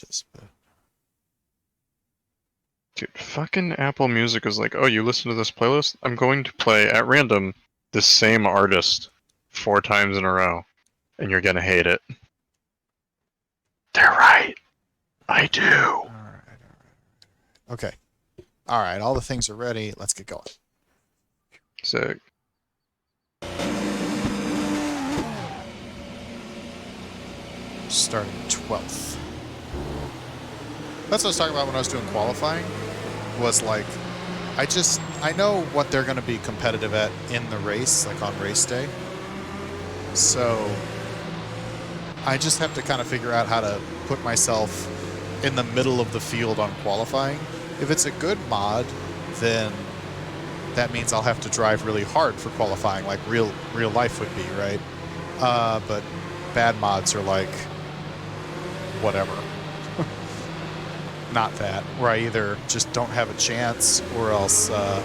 is. But... Dude, fucking Apple Music is like, oh, you listen to this playlist? I'm going to play at random the same artist 4 times in a row, and you're gonna hate it. They're right. I do. All right. Okay. All right, all the things are ready. Let's get going. Sick. Starting 12th. That's what I was talking about when I was doing qualifying. Was like, I know what they're going to be competitive at in the race, like on race day. So I just have to kind of figure out how to put myself in the middle of the field on qualifying. If it's a good mod, then that means I'll have to drive really hard for qualifying, like real life would be, right? But bad mods are like whatever. Not that, where I either just don't have a chance or else I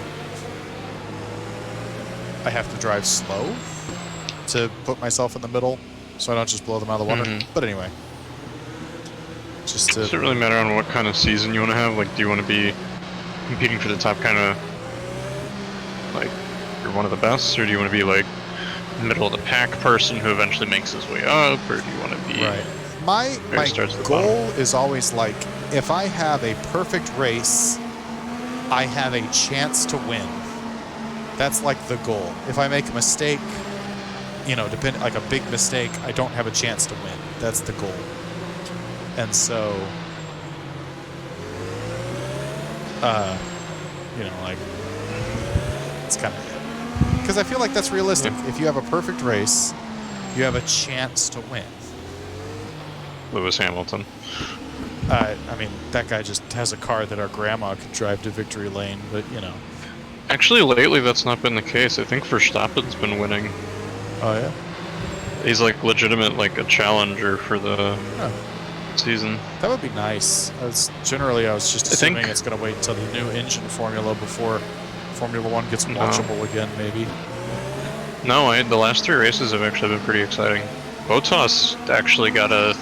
have to drive slow to put myself in the middle so I don't just blow them out of the water. But anyway. Just to... Does it really matter on what kind of season you want to have? Like, do you want to be competing for the top kind of, like, you're one of the best, or do you want to be, like, middle of the pack person who eventually makes his way up, or do you want to be... Right. My goal is always, like, if I have a perfect race, I have a chance to win. That's, like, the goal. If I make a mistake, you know, like a big mistake, I don't have a chance to win. That's the goal. And so, you know, like, it's kind of it. Because I feel like that's realistic. Yeah. If you have a perfect race, you have a chance to win. Lewis Hamilton. I mean, that guy just has a car that our grandma could drive to victory lane, but, you know. Actually, lately that's not been the case. I think Verstappen's been winning. Oh, yeah? He's, like, legitimate, like, a challenger for the... season. That would be nice. I was just assuming it's going to wait until the new engine formula before Formula 1 gets watchable again, maybe. No, the last 3 races have actually been pretty exciting. Bottas actually got a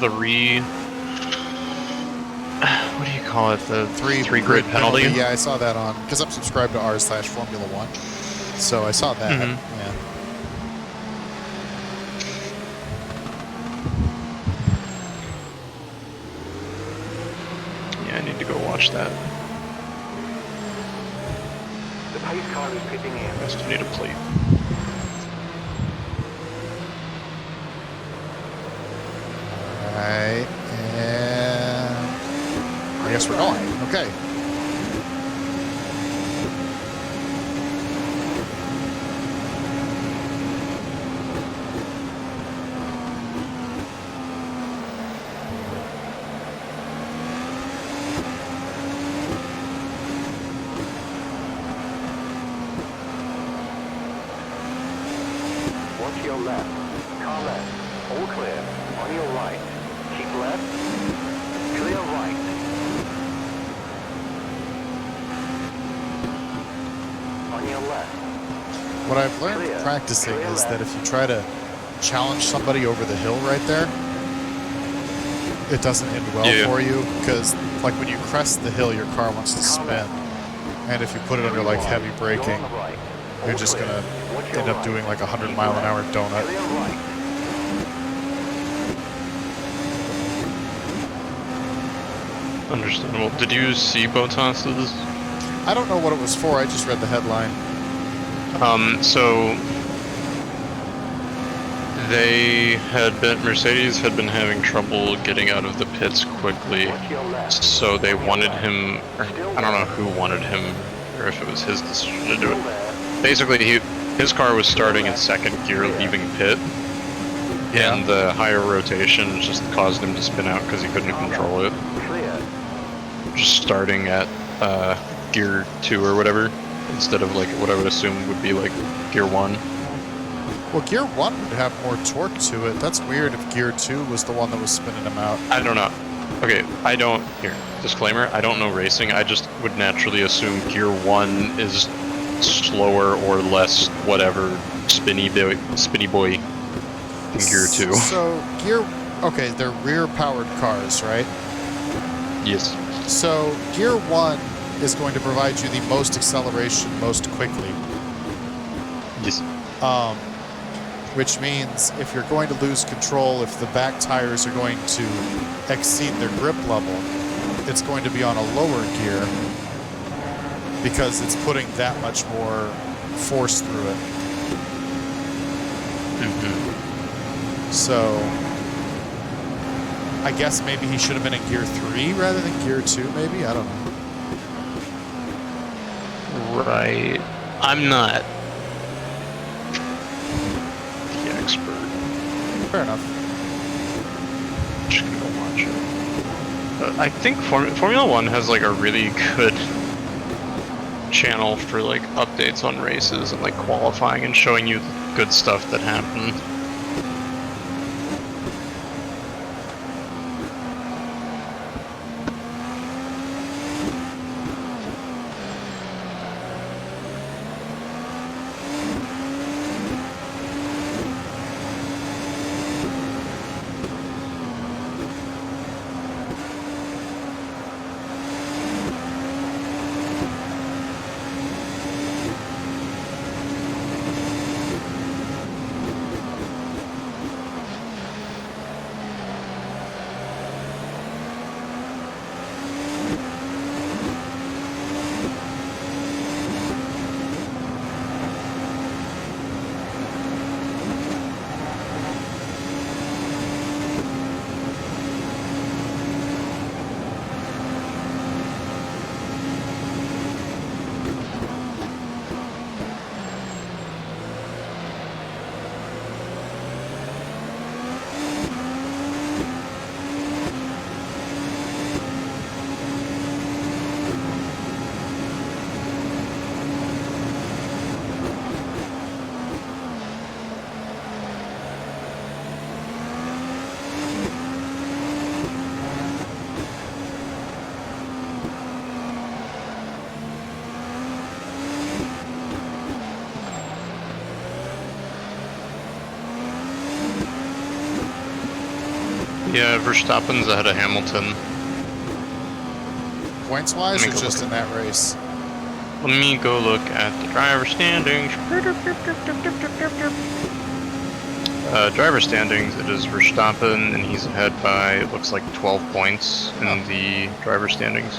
3... What do you call it? The 3 grid penalty? Yeah, I saw that on... Because I'm subscribed to r/Formula 1. So I saw that, yeah. I need to go watch that. The pace car is pitting in. I still need a plate. Alright, and I guess we're going. Okay. Watch your left. Car left. All clear. On your right. Keep left. Clear right. On your left. What I've learned practicing is that if you try to challenge somebody over the hill right there, it doesn't end well for you, because like when you crest the hill, your car wants to spin, and if you put it under like heavy braking, you're just gonna end up doing like 100-mile-an-hour donut. Understandable. Did you see Bottas's? I don't know what it was for. I just read the headline. So Mercedes had been having trouble getting out of the pits quickly, so they wanted him, or I don't know who wanted him, or if it was his decision to do it. Basically, his car was starting in second gear leaving pit, and the higher rotation just caused him to spin out because he couldn't control it. Just starting at gear 2 or whatever, instead of like what I would assume would be like gear 1. Well, gear 1 would have more torque to it. That's weird if gear 2 was the one that was spinning him out. I don't know. Okay, here, disclaimer, I don't know racing. I just would naturally assume gear 1 is slower or less whatever spinny boy than gear 2. So, okay, they're rear-powered cars, right? Yes. So gear 1 is going to provide you the most acceleration most quickly. Yes. Which means if you're going to lose control, if the back tires are going to exceed their grip level, it's going to be on a lower gear because it's putting that much more force through it. So I guess maybe he should have been in gear 3 rather than gear 2, maybe? I don't know. Right. I'm not the expert. Fair enough. Just gonna go watch it. I think Formula 1 has like a really good channel for like updates on races and like qualifying and showing you the good stuff that happened. Yeah, Verstappen's ahead of Hamilton. Points-wise or just in that race? Let me go look at the driver standings. Driver standings, it is Verstappen, and he's ahead by, it looks like 12 points in the driver standings.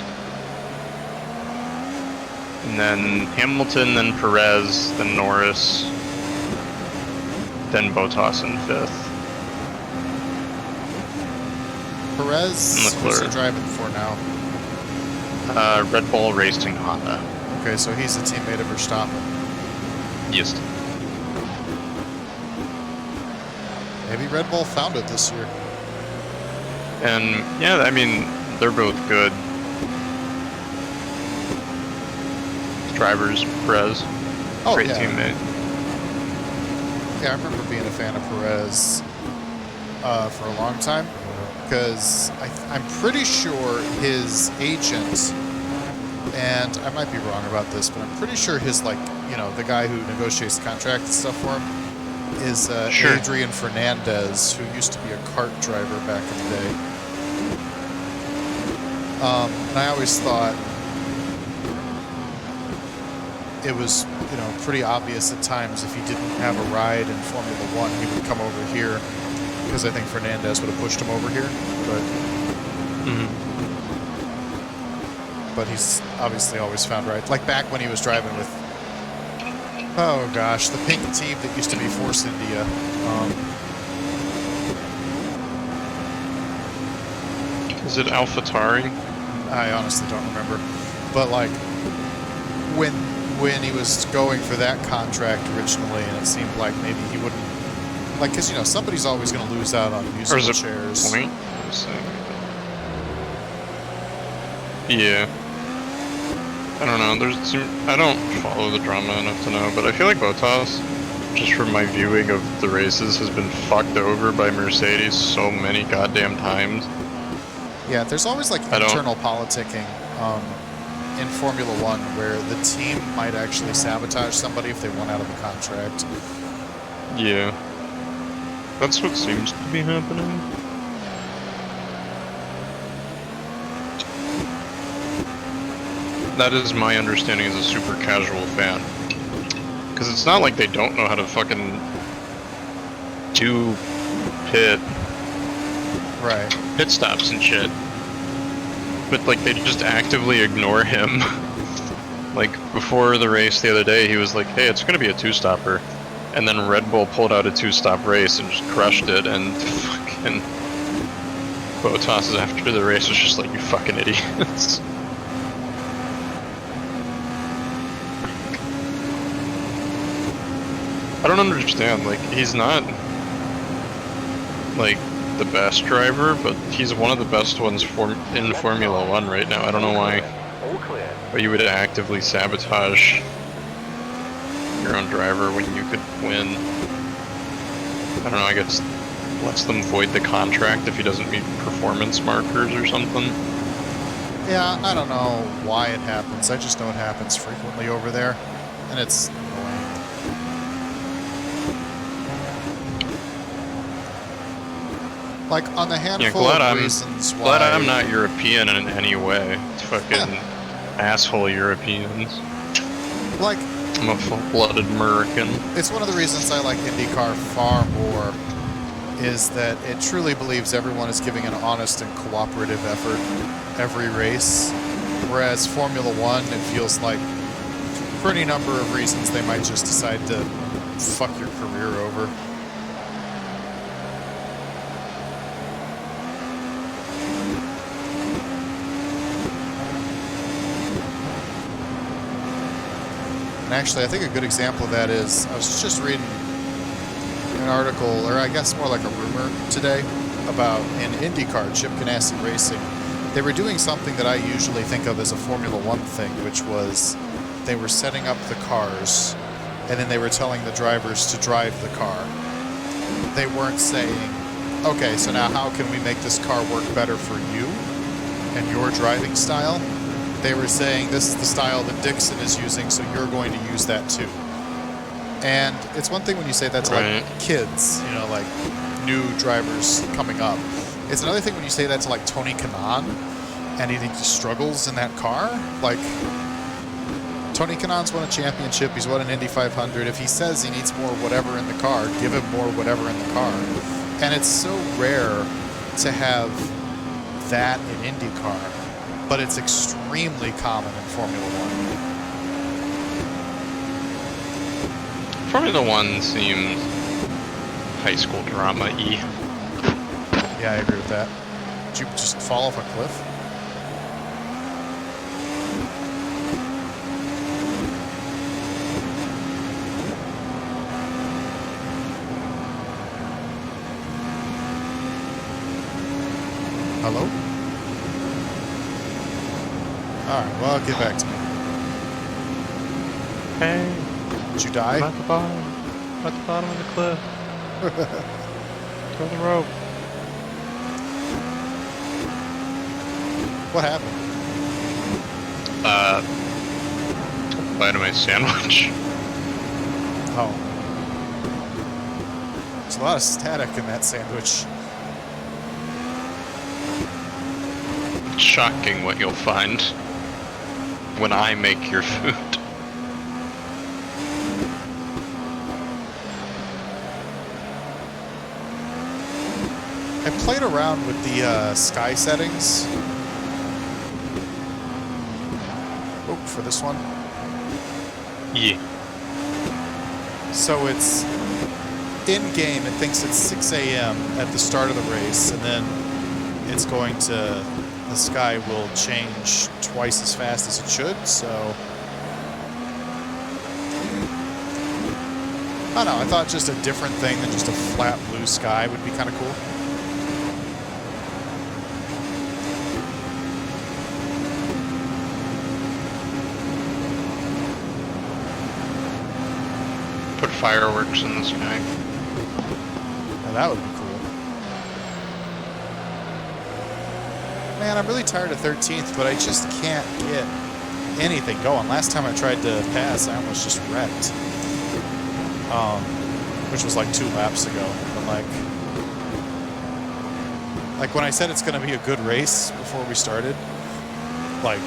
And then Hamilton, then Perez, then Norris, then Bottas in 5th. Perez, who's he driving for now? Red Bull Racing Honda. Okay, so he's a teammate of Verstappen. Yes. Maybe Red Bull found it this year. And yeah, I mean, they're both good drivers. Perez, great teammate. Yeah, I remember being a fan of Perez for a long time because I'm pretty sure his agent, and I might be wrong about this, but I'm pretty sure his, like, you know, the guy who negotiates the contract and stuff for him is Adrian Fernandez, who used to be a kart driver back in the day. And I always thought it was, you know, pretty obvious at times if he didn't have a ride in Formula 1, he would come over here because I think Fernandez would have pushed him over here. But he's obviously always found rides. Like back when he was driving with, oh gosh, the pink team that used to be Force India. Is it AlphaTauri? I honestly don't remember. But like when he was going for that contract originally, and it seemed like maybe he wouldn't, like, because, you know, somebody's always going to lose out on musical chairs. Point? Yeah. I don't know. I don't follow the drama enough to know, but I feel like Bottas, just from my viewing of the races, has been fucked over by Mercedes so many goddamn times. Yeah, there's always like internal politicking in Formula 1 where the team might actually sabotage somebody if they want out of a contract. Yeah. That's what seems to be happening. That is my understanding as a super casual fan. Because it's not like they don't know how to fucking do pit stops and shit. But like they just actively ignore him. Like before the race the other day, he was like, "Hey, it's gonna be a two-stopper," and then Red Bull pulled out a two-stop race and just crushed it. And fucking Bottas after the race was just like, "You fucking idiots." I don't understand. Like he's not like the best driver, but he's one of the best ones in Formula One right now. I don't know why you would actively sabotage your own driver when you could win. I don't know, I guess lets them void the contract if he doesn't meet performance markers or something. Yeah, I don't know why it happens. I just know it happens frequently over there, and it's annoying. Like, on the handful of reasons why... Glad I'm not European in any way. It's fucking asshole Europeans. Like... I'm a full-blooded American. It's one of the reasons I like IndyCar far more, is that it truly believes everyone is giving an honest and cooperative effort every race. Whereas Formula One, it feels like, for any number of reasons, they might just decide to fuck your career over. And actually, I think a good example of that is, I was just reading an article, or I guess more like a rumor today, about in IndyCar, Chip Ganassi Racing. They were doing something that I usually think of as a Formula One thing, which was they were setting up the cars, and then they were telling the drivers to drive the car. They weren't saying, okay, so now how can we make this car work better for you and your driving style? They were saying, this is the style that Dixon is using, so you're going to use that too. And it's one thing when you say that to like kids, you know, like new drivers coming up. It's another thing when you say that to like Tony Kanaan, and he struggles in that car. Like, Tony Kanaan's won a championship, he's won an Indy 500. If he says he needs more whatever in the car, give him more whatever in the car. And it's so rare to have that in IndyCar. But it's extremely common in Formula One. Formula One seems high school drama-y. Yeah, I agree with that. Did you just fall off a cliff? Hello? Alright, well, get back to me. Hey. Did you die? I'm at the bottom. I'm at the bottom of the cliff. Throw the rope. What happened? Bite of my sandwich. Oh. There's a lot of static in that sandwich. It's shocking what you'll find when I make your food. I played around with the sky settings. Oh, for this one. Yeah. So it's in-game, it thinks it's 6 a.m. at the start of the race, and then it's going to, the sky will change twice as fast as it should, so. I don't know, I thought just a different thing than just a flat blue sky would be kind of cool. Put fireworks in the sky. Now that would be cool. Man, I'm really tired of 13th, but I just can't get anything going. Last time I tried to pass, I almost just wrecked. Which was like 2 laps ago. But like when I said it's going to be a good race before we started, like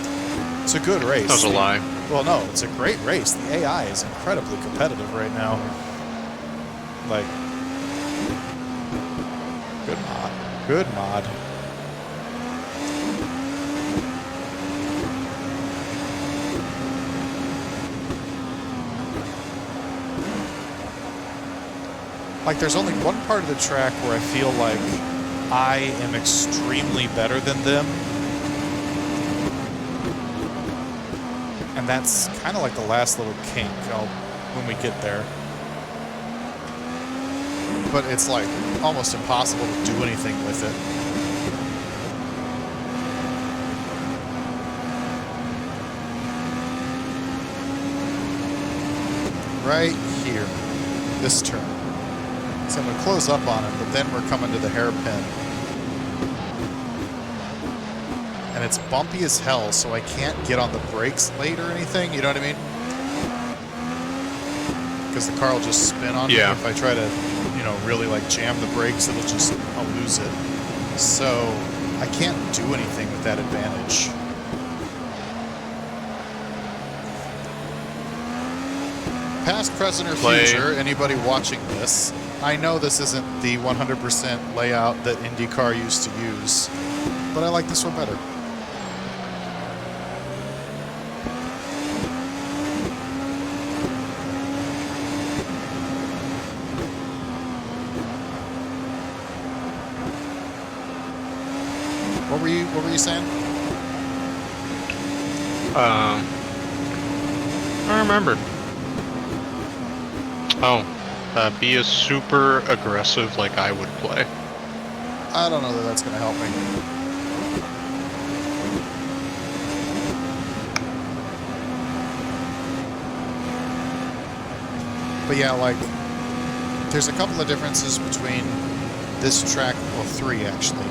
It's a good race. That was a lie. Well, no, it's a great race. The AI is incredibly competitive right now. Like, good mod. Good mod. Like, there's only one part of the track where I feel like I am extremely better than them. And that's kind of like the last little kink when we get there. But it's like almost impossible to do anything with it. Right here, this turn. So I'm going to close up on it, but then we're coming to the hairpin. And it's bumpy as hell, so I can't get on the brakes late or anything, you know what I mean? Because the car will just spin on me if I try to, you know, really like jam the brakes, I'll lose it. So I can't do anything with that advantage. Past, present, or future, anybody watching this, I know this isn't the 100% layout that IndyCar used to use, but I like this one better. What were you saying? I don't remember. Oh, be a super aggressive like I would play. I don't know that that's going to help me. But yeah, like, there's a couple of differences between this track, well, 3 actually.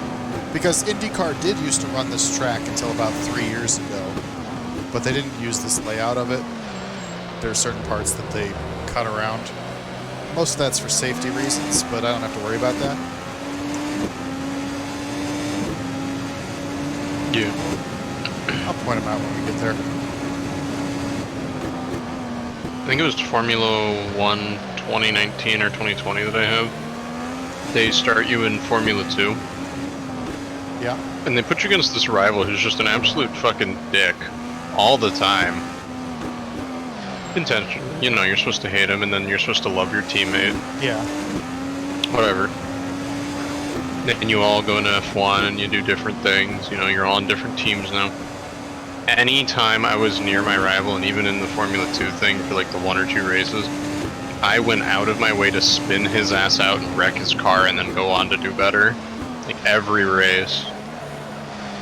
Because IndyCar did used to run this track until about 3 years ago, but they didn't use this layout of it. There are certain parts that they cut around. Most of that's for safety reasons, but I don't have to worry about that. Yeah. I'll point them out when we get there. I think it was Formula 1 2019 or 2020 that I have. They start you in Formula 2. Yeah. And they put you against this rival who's just an absolute fucking dick all the time. Intention. You know, you're supposed to hate him and then you're supposed to love your teammate. Yeah. Whatever. And you all go into F1 and you do different things. You know, you're all on different teams now. Anytime I was near my rival, and even in the Formula 2 thing for like the 1 or 2 races, I went out of my way to spin his ass out and wreck his car and then go on to do better. Like every race.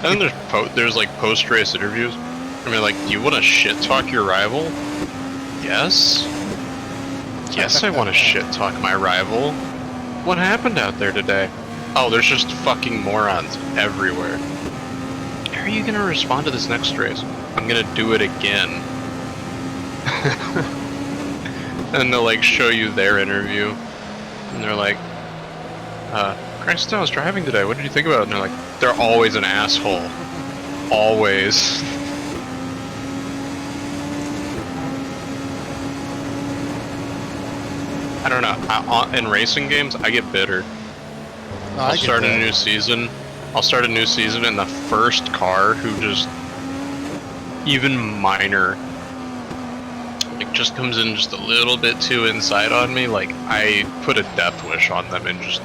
And then there's like post-race interviews. I mean, like, do you want to shit talk your rival? Yes. Yes, I want to shit talk my rival. What happened out there today? Oh, there's just fucking morons everywhere. How are you gonna respond to this next race? I'm gonna do it again. And they'll like show you their interview, and they're like, Christ, I was driving today. What did you think about it? And they're like, they're always an asshole. Always. I don't know. In racing games, I get bitter. I'll start a new season. I'll start a new season, and the first car who just even minor, like, just comes in just a little bit too inside on me, like, I put a death wish on them and just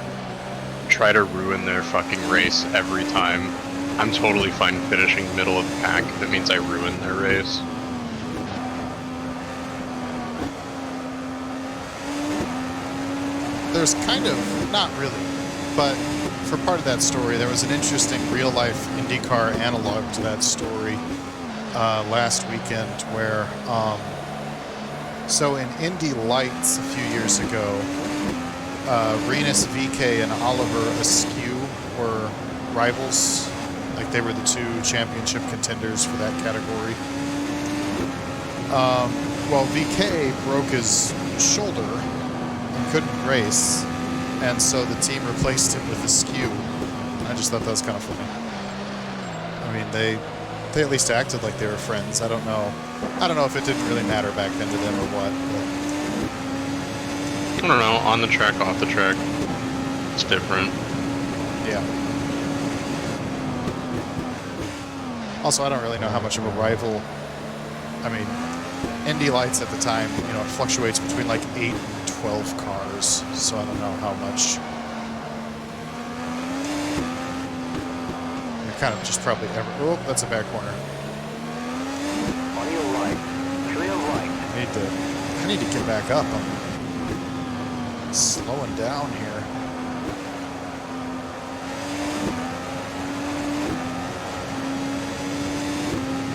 try to ruin their fucking race every time. I'm totally fine finishing middle of the pack if it means I ruin their race. There's kind of, not really, but for part of that story, there was an interesting real-life IndyCar analog to that story last weekend where, so in Indy Lights a few years ago, Renus VK and Oliver Askew were rivals. Like, they were the 2 championship contenders for that category. Well, VK broke his shoulder and couldn't race, and so the team replaced him with Askew. I just thought that was kind of funny. I mean, They at least acted like they were friends. I don't know. I don't know if it didn't really matter back then to them or what. I don't know, on the track, off the track, it's different. Yeah. Also, I don't really know how much of a rival. I mean, Indy Lights at the time, you know, it fluctuates between like 8 and 12 cars, so I don't know how much. You're kind of just probably ever. Oh, that's a bad corner. On your right. Clear right. I need to get back up. I'm slowing down here.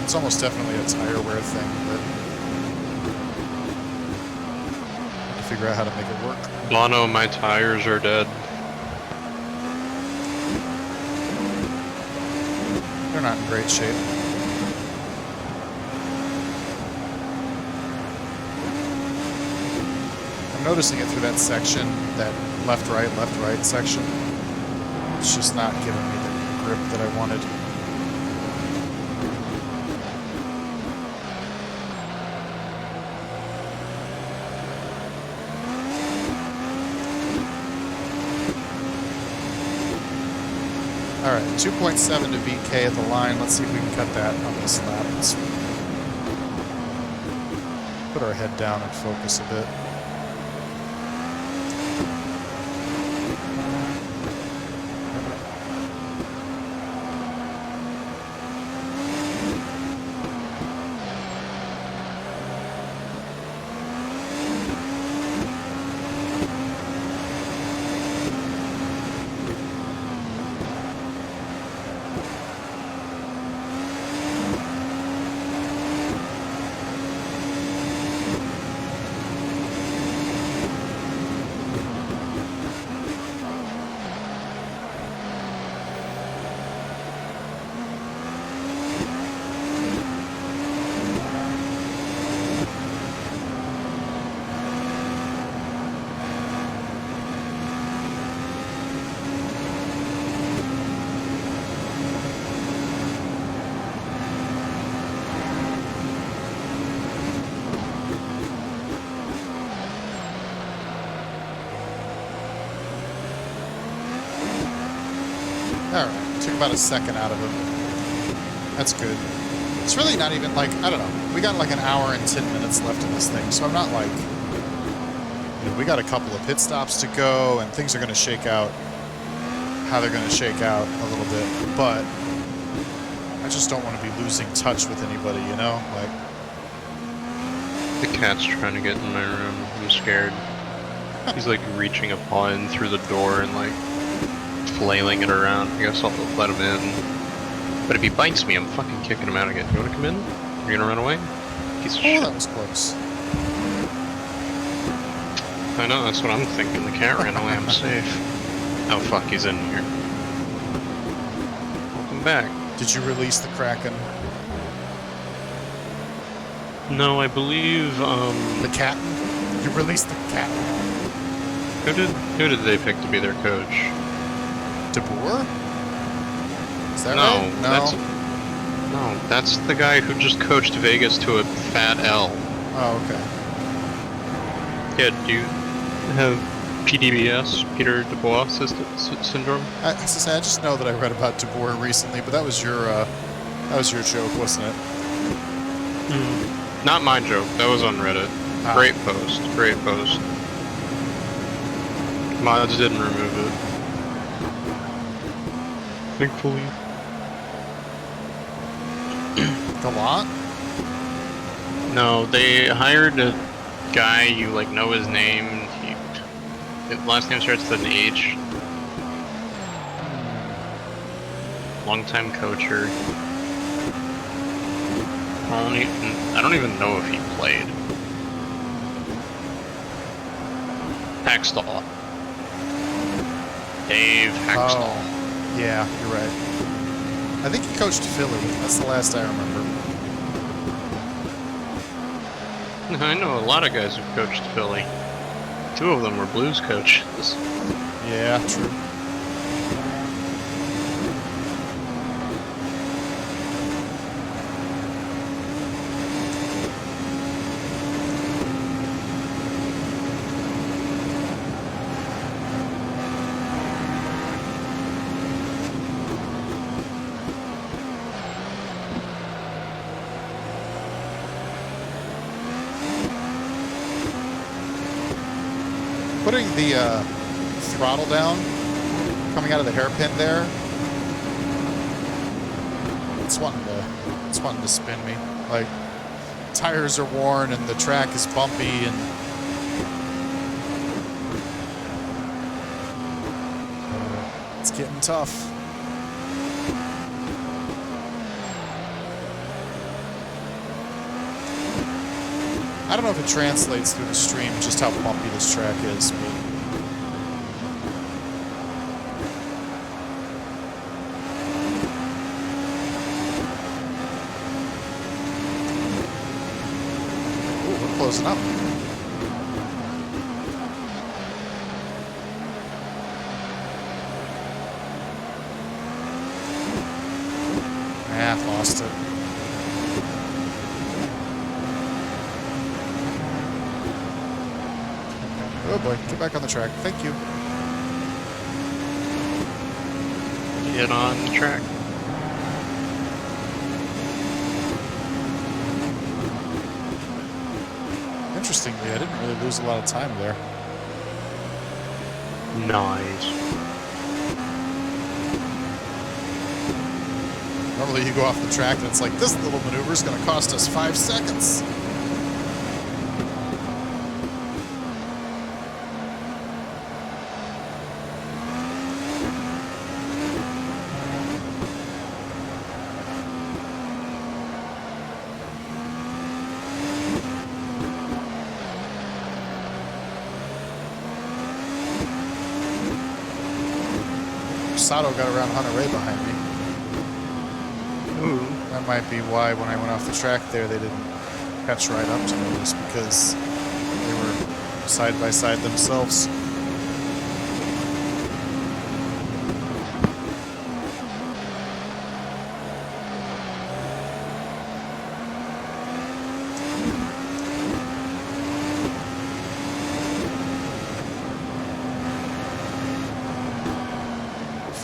It's almost definitely a tire wear thing, but I have to figure out how to make it work. Bono, my tires are dead. They're not in great shape. I'm noticing it through that section, that left, right section. It's just not giving me the grip that I wanted. Alright, 2.7 to VK at the line. Let's see if we can cut that on this lap. Let's put our head down and focus a bit. Alright, took about a second out of him. That's good. It's really not even like, I don't know. We got like an hour and 10 minutes left in this thing, so I'm not like, you know, we got a couple of pit stops to go and things are going to shake out how they're going to shake out a little bit, but I just don't want to be losing touch with anybody, you know? Like, The cat's trying to get in my room. I'm scared. He's like reaching a paw in through the door and like flailing it around. I guess I'll let him in. But if he bites me, I'm fucking kicking him out again. You wanna come in? Are you gonna run away? Piece of shit. that was close. I know, that's what I'm thinking. The cat ran away, I'm safe. Oh fuck, he's in here. Welcome back. Did you release the Kraken? No, I believe, The cat? You released the cat. who did they pick to be their coach? DeBoer? Is that No, right? that's the guy who just coached Vegas to a fat L. Oh, okay. Yeah, do you have PDBS, Peter Dubois syndrome? I just know that I read about DeBoer recently, but that was your joke, wasn't it? Not my joke. That was on Reddit. Ah. Great post. Great post. Mods didn't remove it. Thankfully. Gallant? No, they hired a guy, you like know his name. His last name starts with an H. Longtime coacher. I don't even know if he played. Hackstall. Dave Hackstall. Oh, yeah, you're right. I think he coached Philly. That's the last I remember. I know a lot of guys who coached Philly. 2 of them were Blues coaches. Yeah, true. Putting the throttle down, coming out of the hairpin there, it's wanting to spin me. Like, tires are worn and the track is bumpy and it's getting tough. I don't know if it translates through the stream just how bumpy this track is, but ooh, we're closing up. Lost it. Oh boy, get back on the track. Thank you. Get on the track. Interestingly, I didn't really lose a lot of time there. Nice. Normally you go off the track and it's like, this little maneuver is going to cost us 5 seconds. Sato got around Hunter Ray behind me. Ooh. That might be why when I went off the track there they didn't catch right up to me, just because they were side by side themselves.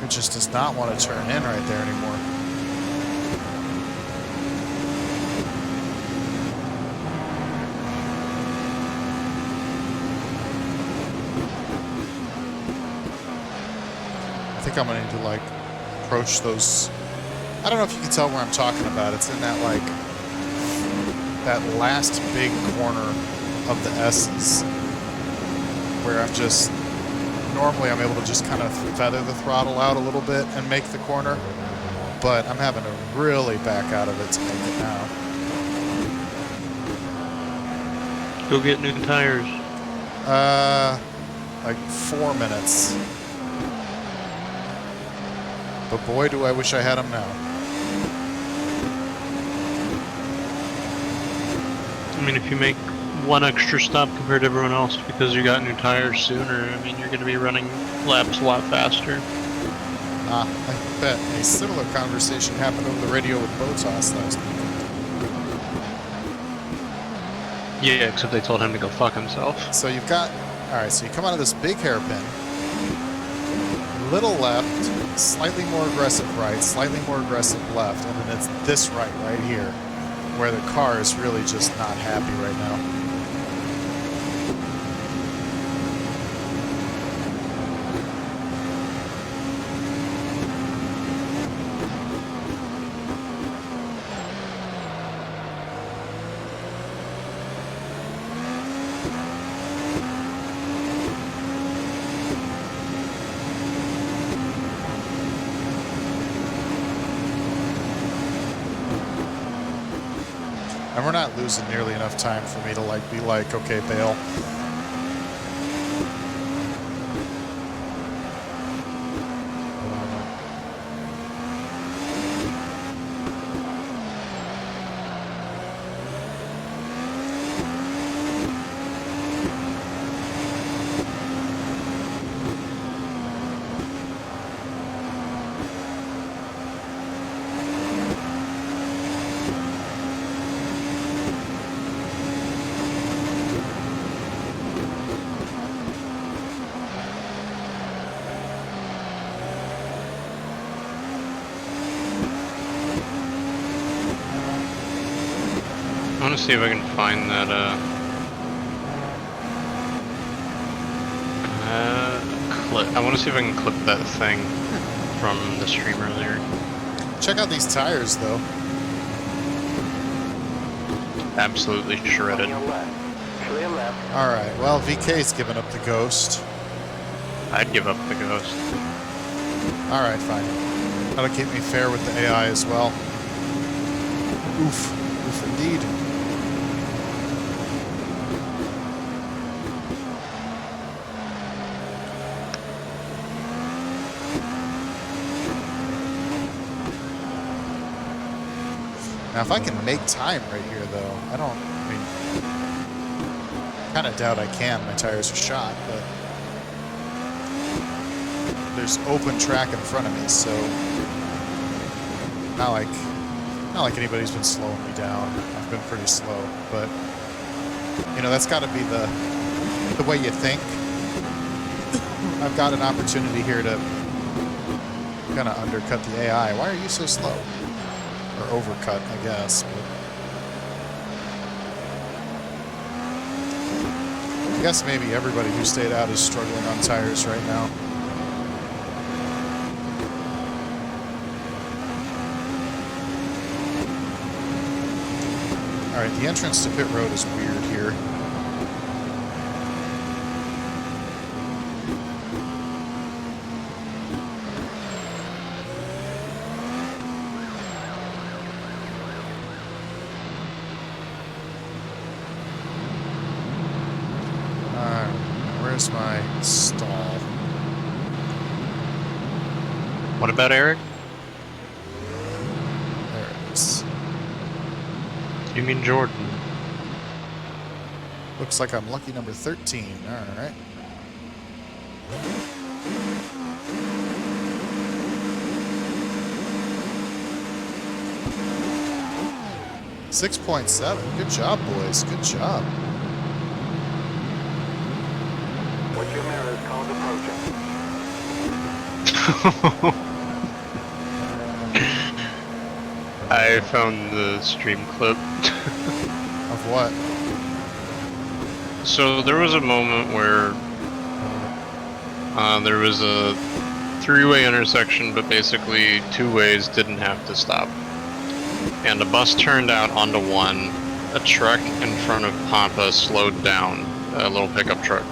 It just does not want to turn in right there anymore. I think I'm gonna need to like approach those. I don't know if you can tell where I'm talking about. It's in that like that last big corner of the S's where I'm just normally I'm able to just kind of feather the throttle out a little bit and make the corner, but I'm having to really back out of it to make it now. Go get new tires. Like 4 minutes. But boy, do I wish I had them now. I mean, if you make one extra stop compared to everyone else because you got new tires sooner, I mean, you're going to be running laps a lot faster. I bet a similar conversation happened over the radio with Botas last week. Yeah, except they told him to go fuck himself. So you've got, alright, so you come out of this big hairpin, little left, slightly more aggressive right, slightly more aggressive left, and then it's this right here, where the car is really just not happy right now. And we're not losing nearly enough time for me to like be like, okay, bail. I want to see if I can find that, I want to see if I can clip that thing from the stream earlier. Check out these tires, though. Absolutely shredded. On your left. Clear left. All right. Well, VK's giving up the ghost. I'd give up the ghost. All right, fine. That'll keep me fair with the AI as well. Oof. Oof, indeed. Now, if I can make time right here, though, I mean, kind of doubt I can. My tires are shot, but there's open track in front of me, so not like anybody's been slowing me down. I've been pretty slow, but you know, that's got to be the way you think. I've got an opportunity here to kind of undercut the AI. Why are you so slow? Or overcut, I guess. But I guess maybe everybody who stayed out is struggling on tires right now. Alright, the entrance to pit road is weird here. Where's my stall? What about Eric? There it is. You mean Jordan? Looks like I'm lucky number 13. Alright. .7. Good job, boys. Good job. Watch your mirrors, cars approaching. I found the stream clip. Of what? So there was a moment where there was a three-way intersection, but basically two ways didn't have to stop. And a bus turned out onto one. A truck in front of Pampa slowed down, a little pickup truck.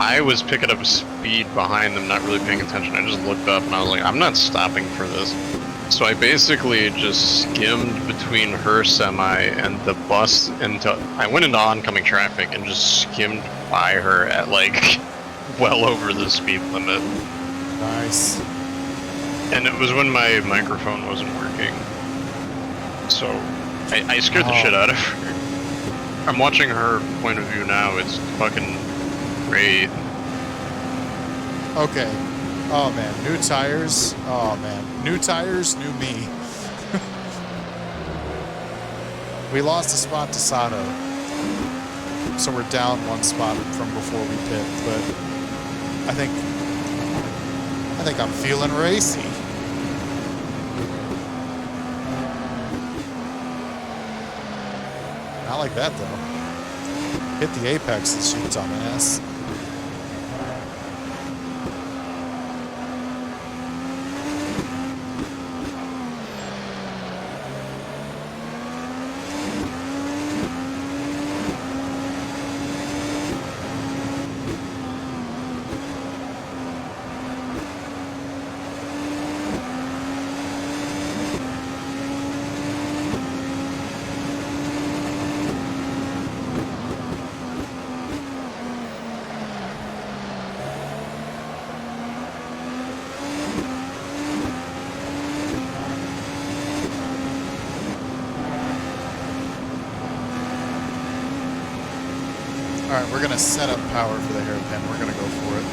I was picking up speed behind them, not really paying attention. I just looked up and I was like, I'm not stopping for this. So I basically just skimmed between her semi and the bus I went into oncoming traffic and just skimmed by her at like well over the speed limit. Nice. And it was when my microphone wasn't working. So I scared the shit out of her. I'm watching her point of view now. It's fucking great. Okay. Oh man, new tires. Oh man, new tires, new me. We lost a spot to Sato, so we're down one spot from before we pit. But I think I'm feeling racy. Not like that though. Hit the apex, this shit's on my ass. Alright, we're gonna set up power for the hairpin. We're gonna go for it.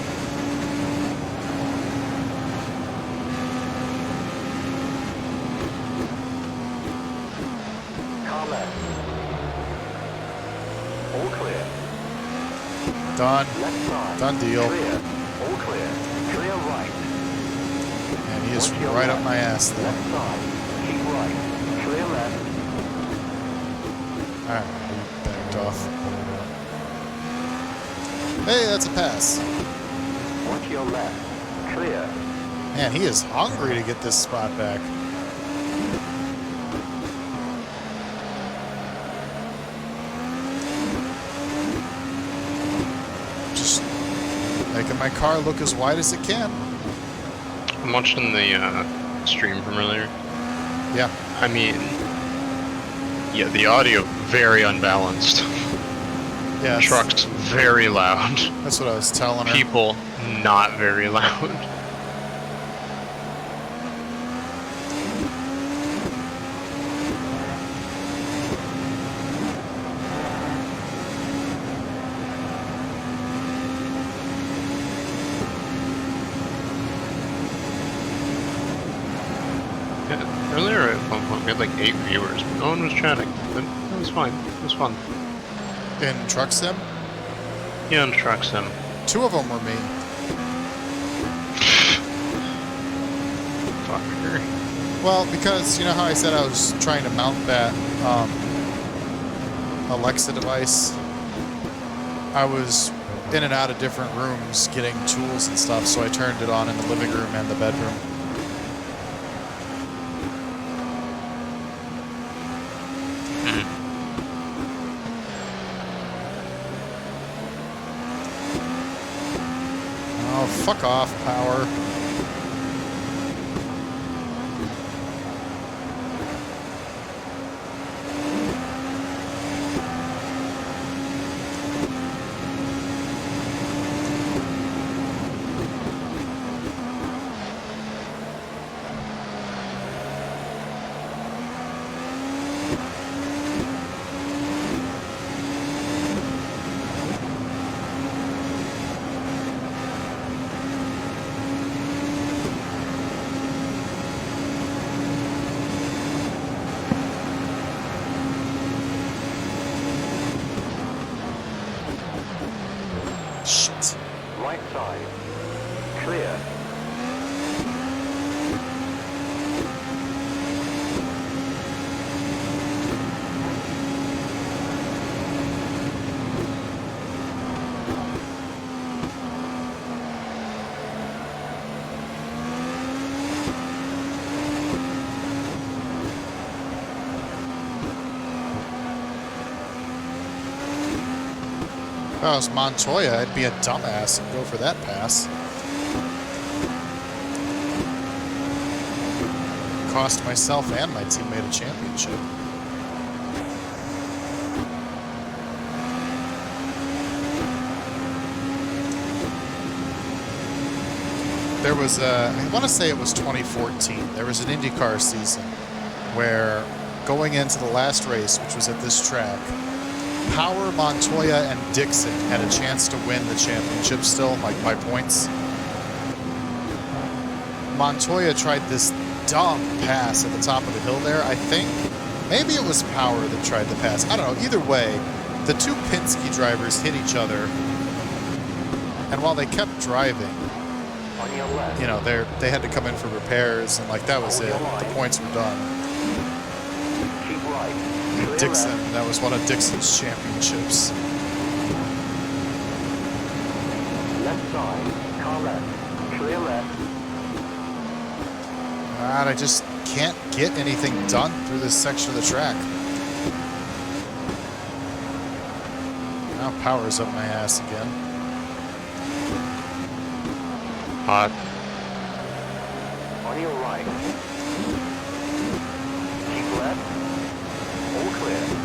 Car left. All clear. Done. Left side. Done deal. Clear. All clear. Clear right. And he is Watch your right up left. my ass there. Left side. Keep right. Clear left. Alright, we backed off. Hey, that's a pass. Watch your left. Clear. Man, he is hungry to get this spot back. Just making my car look as wide as it can. I'm watching the stream from earlier. Yeah. I mean, yeah, the audio very unbalanced. Yeah. Trucks very loud. That's what I was telling her. People not very loud. Earlier at one point we had like 8 viewers, but no one was chatting. But it was fine. It was fun. In Truck Sim? Yeah, on Truck Sim. 2 of them were me. Fucker. Well, because you know how I said I was trying to mount that Alexa device? I was in and out of different rooms getting tools and stuff, so I turned it on in the living room and the bedroom. Oh, fuck off, power. Shit. Right side. Clear. If I was Montoya, I'd be a dumbass and go for that pass. Cost myself and my teammate a championship. There was I want to say it was 2014. There was an IndyCar season where going into the last race, which was at this track, Power, Montoya, and Dixon had a chance to win the championship still, like by points. Montoya tried this dumb pass at the top of the hill there, I think. Maybe it was Power that tried the pass. I don't know. Either way, the 2 Penske drivers hit each other. And while they kept driving, On your left. you know, they had to come in for repairs, and like that was it. The points were done. Keep right. Clear Dixon, left. that was one of Dixon's championships. Left side. Car left. Clear left. God, I just can't get anything done through this section of the track. Now Power's up my ass again. Hot. On your right. Keep left. All clear.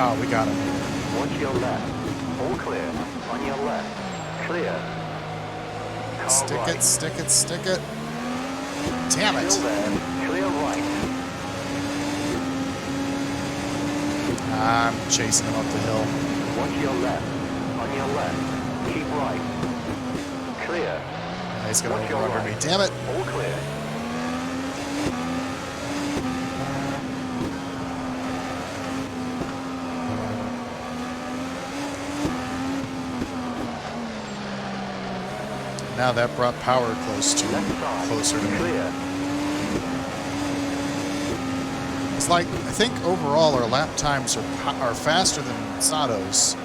Oh, we got him. Watch your left. All clear. On your left. Clear. Car Stick right. it, stick it, stick it. Damn it. Still there. Clear right. I'm chasing him up the hill. Watch your left. On your left. Keep right. Clear. He's going to Watch your over me. right. Damn it. All clear. Now that brought power Left side. closer to me. Clear. It's like, I think overall our lap times are faster than Sato's.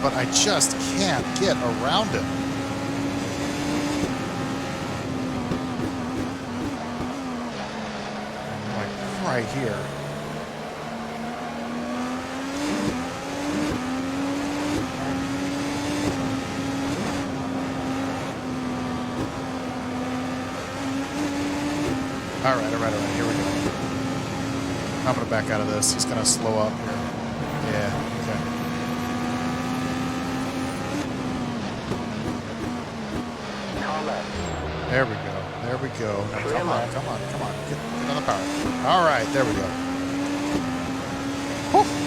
But I just can't get around him. Like right here. All right, here we go. I'm gonna back out of this. He's gonna slow up here. Yeah, okay. Car left. There we go. There we go. Now Clear come on, left. come on, come on. Get on the power. All right, there we go. Whew.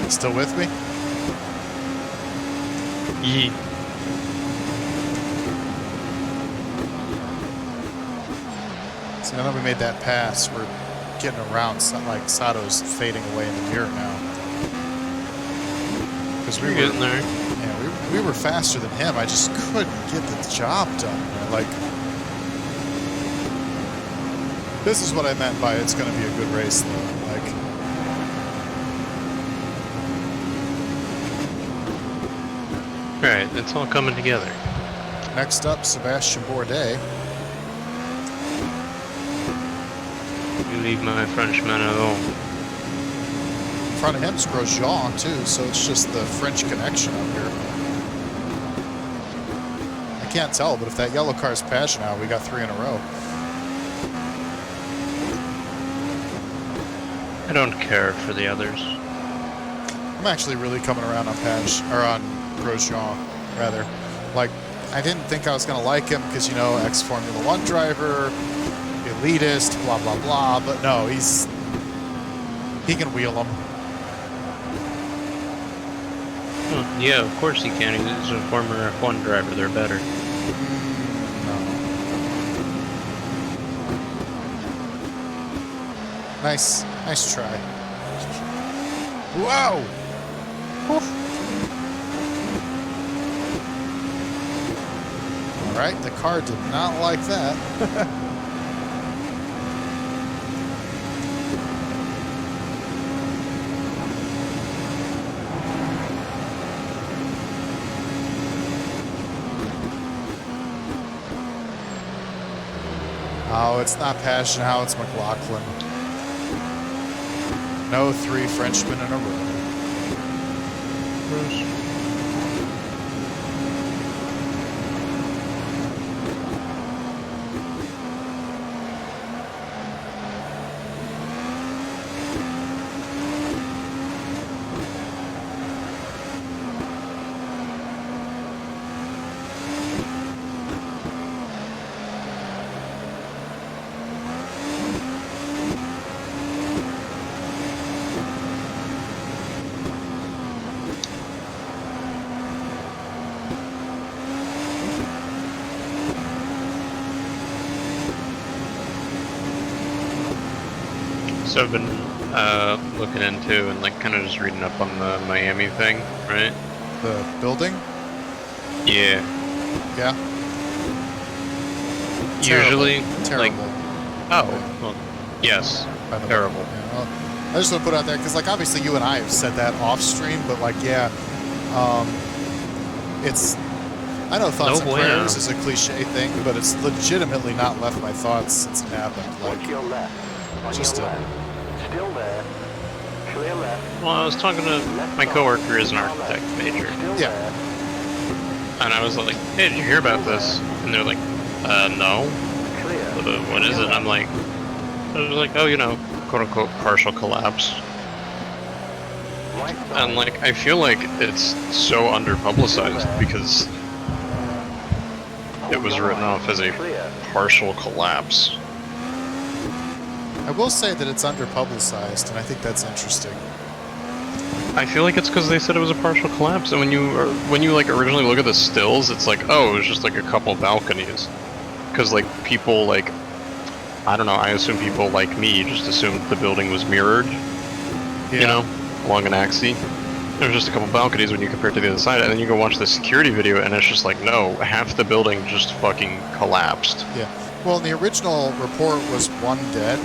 Still with me? Yee. See, now that we made that pass, we're getting around. It's not like Sato's fading away in the mirror now. Because we You're were getting there. Yeah, we were faster than him. I just couldn't get the job done. Like, this is what I meant by it's going to be a good race, though. Like, Right, it's all coming together. next up, Sebastian Bourdais. You leave my Frenchman alone. In front of him is Grosjean, too, so it's just the French connection up here. I can't tell, but if that yellow car is Pagenaud, we got 3 in a row. I don't care for the others. I'm actually really coming around on Grosjean, rather. Like, I didn't think I was going to like him because, you know, ex-Formula 1 driver, elitist, blah, blah, blah. But no, he can wheel them. Well, yeah, of course he can. He's a former F1 driver. They're better. No. Nice try. Whoa! All right, the car did not like that. Oh, it's not Pagenaud, it's McLaughlin. No 3 Frenchmen in a row. So I've been looking into and like kind of just reading up on the Miami thing, right? The building? Yeah. Yeah. Usually, Terrible. like Oh, well, yes. By the way. Terrible. Yeah, well, I just want to put it out there because, like, obviously you and I have said that off stream, but like, yeah, it's. I know thoughts and prayers is a cliche thing, but it's legitimately not left my thoughts since it happened. Like, Watch your left. On just your a. left. Still there. Clear left. Well, I was talking to my coworker is an architect major. Still Yeah. there. And I was like, hey, did you hear about this? And they're like, no. Clear. What is it? And I'm like, I was like, oh, you know, quote unquote partial collapse. Right side. And like, I feel like it's so under publicized because it was written off as a partial collapse. I will say that it's under-publicized, and I think that's interesting. I feel like it's because they said it was a partial collapse, and when you like originally look at the stills, it's like, oh, it was just like a couple balconies. Because like people like, I don't know, I assume people like me just assumed the building was mirrored, Yeah. you know, along an axis. There's just a couple balconies when you compare it to the other side, and then you go watch the security video, and it's just like, no, half the building just fucking collapsed. Yeah. Well, in the original report was one dead,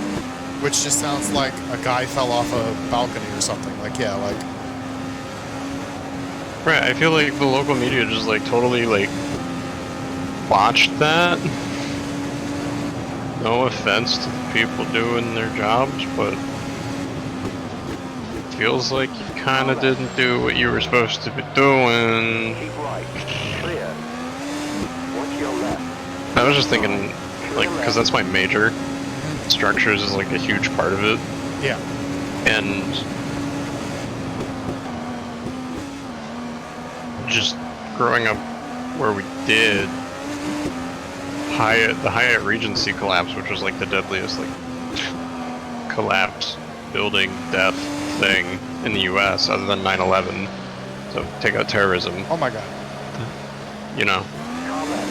which just sounds like a guy fell off a balcony or something. Like, yeah, like. Right, I feel like the local media just like totally like botched that. No offense to the people doing their jobs, but it feels like you kind of didn't do what you were supposed to be doing. Keep right. Clear. Watch your left. I was just thinking, like, because that's my major. Structures is like a huge part of it, Yeah. and just growing up where we did, the Hyatt Regency collapse, which was like the deadliest like collapse building death thing in the U.S. other than 9/11. So take out terrorism, Oh my god. you know,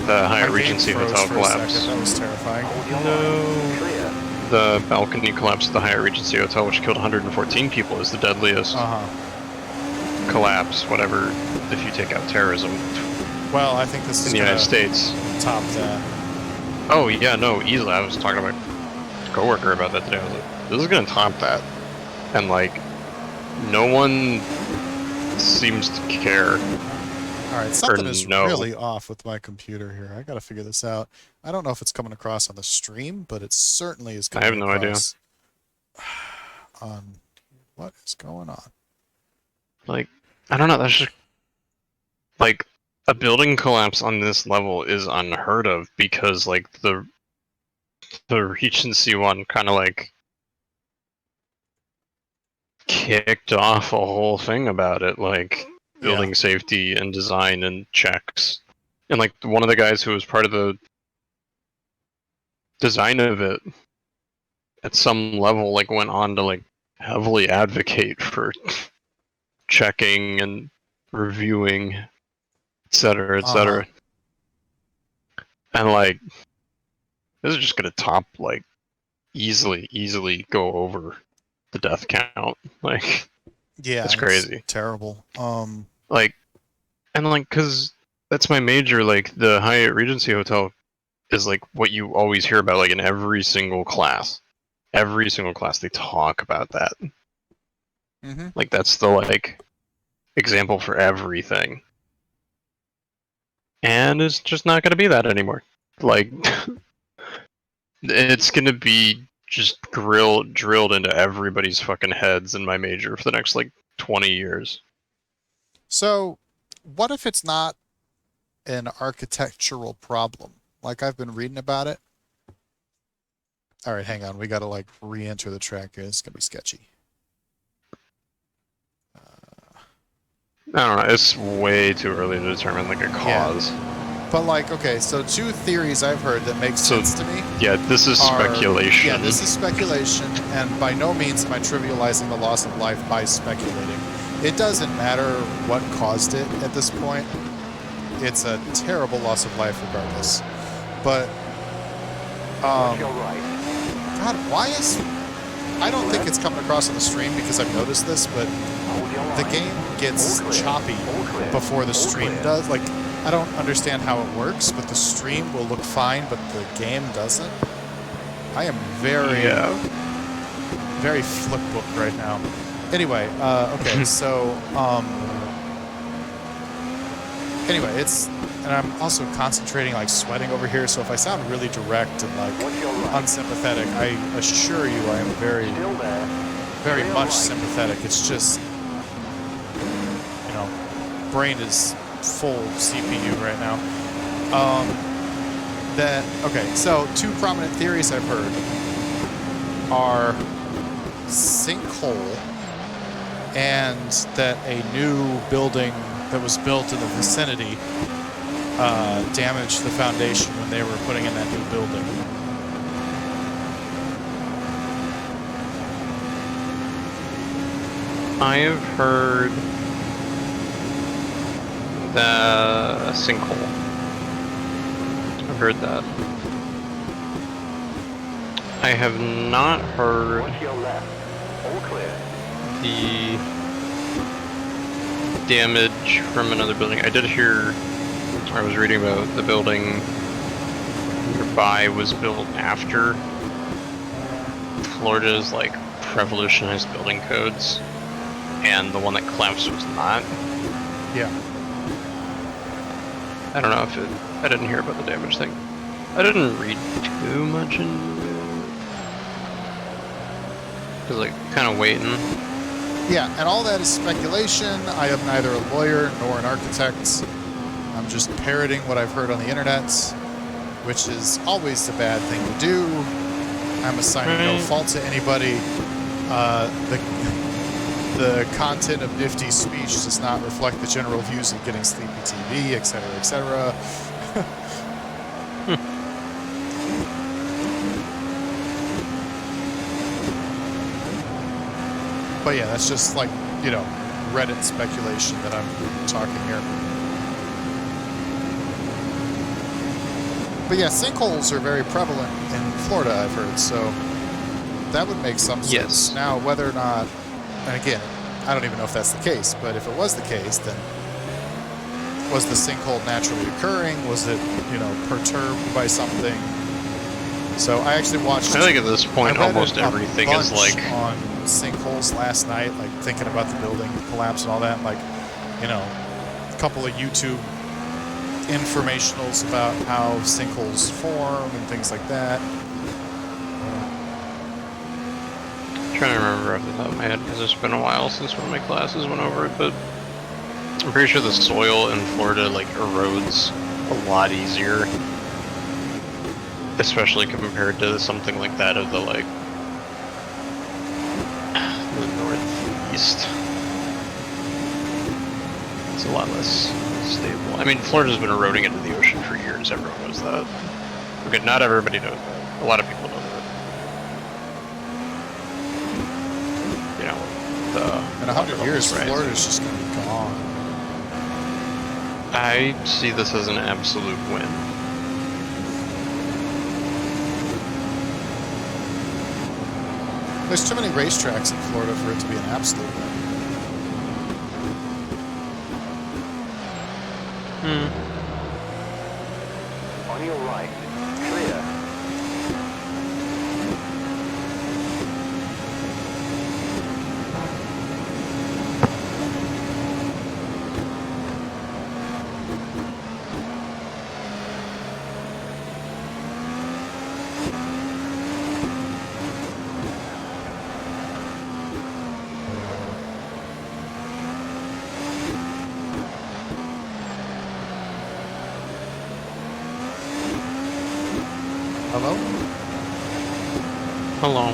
the Hyatt My game Regency froze hotel for a collapse. second. That was terrifying. No. Clear. The balcony collapse at the Hyatt Regency Hotel, which killed 114 people, is the deadliest collapse, whatever, if you take out terrorism Well, I think this is in the United States. top that. Oh, yeah, no, easily. I was talking to my coworker about that today. I was like, this is going to top that. And, like, no one seems to care. All right, something is no. really off with my computer here. I gotta figure this out. I don't know if it's coming across on the stream, but it certainly is I coming have no idea. across on what is going on. Like, I don't know, that's just, like, a building collapse on this level is unheard of because, like, the Regency one kind of, like, kicked off a whole thing about it, like, building safety and design and checks. And, like, one of the guys who was part of the design of it, at some level, like, went on to, like, heavily advocate for checking and reviewing, etc., etc. And, like, this is just gonna top, like, easily go over the death count. Like, Yeah, it's crazy. Terrible. Like, and, like, cause that's my major, like, the Hyatt Regency Hotel is, like, what you always hear about, like, in every single class. Every single class, they talk about that. Mm-hmm. Like, that's the, like, example for everything. And it's just not gonna be that anymore. Like, it's gonna be just drilled into everybody's fucking heads in my major for the next, like, 20 years. So, what if it's not an architectural problem? Like, I've been reading about it. All right, hang on. We got to, like, re-enter the track here. It's going to be sketchy. I don't know. It's way too early to determine, like, a cause. Yeah. But, like, okay, so two theories I've heard that make sense to me. Yeah, this is speculation. Yeah, this is speculation, and by no means am I trivializing the loss of life by speculating. It doesn't matter what caused it at this point. It's a terrible loss of life regardless. But, God, why is... I don't think it's coming across on the stream because I've noticed this, but the game gets choppy before the stream does. Like, I don't understand how it works, but the stream will look fine, but the game doesn't. I am very, Yeah. very flip book right now. Anyway, okay, so, anyway, and I'm also concentrating, like sweating over here, so if I sound really direct and like unsympathetic, I assure you I am very, very much sympathetic. It's just, you know, brain is full CPU right now. Okay, so two prominent theories I've heard are sinkhole and that a new building that was built in the vicinity damaged the foundation when they were putting in that new building. I have heard the sinkhole. I've heard that. I have not heard the damage from another building. I did hear, I was reading about the building nearby was built after Florida's like revolutionized building codes, and the one that collapsed was not. Yeah. I don't know if it, I didn't hear about the damage thing. I didn't read too much into it. Cause like kind of waiting. Yeah, and all that is speculation. I am neither a lawyer nor an architect. I'm just parroting what I've heard on the internet, which is always a bad thing to do. I'm assigning no fault to anybody. The content of Nifty's speech does not reflect the general views of Getting Sleepy TV, etc., etc. But yeah, that's just like, you know, Reddit speculation that I'm talking here. But yeah, sinkholes are very prevalent in Florida, I've heard, so that would make some sense. Yes. Now, whether or not, and again, I don't even know if that's the case, but if it was the case, then was the sinkhole naturally occurring? Was it, you know, perturbed by something? So I actually watched... I think at this point almost everything is like... on sinkholes last night, like thinking about the building collapse and all that, like, you know, a couple of YouTube informationals about how sinkholes form and things like that. I'm trying to remember off the top of my head because it's been a while since one of my classes went over it, but I'm pretty sure the soil in Florida like erodes a lot easier, especially compared to something like that of the like the northeast. It's a lot less stable. I mean, Florida's been eroding into the ocean for years. Everyone knows that. Okay, not everybody knows that. A lot of people know that. You know, In 100 years, Florida's just going to be gone. I see this as an absolute win. There's too many racetracks in Florida for it to be an absolute win. On your right, clear. Hello? Hello.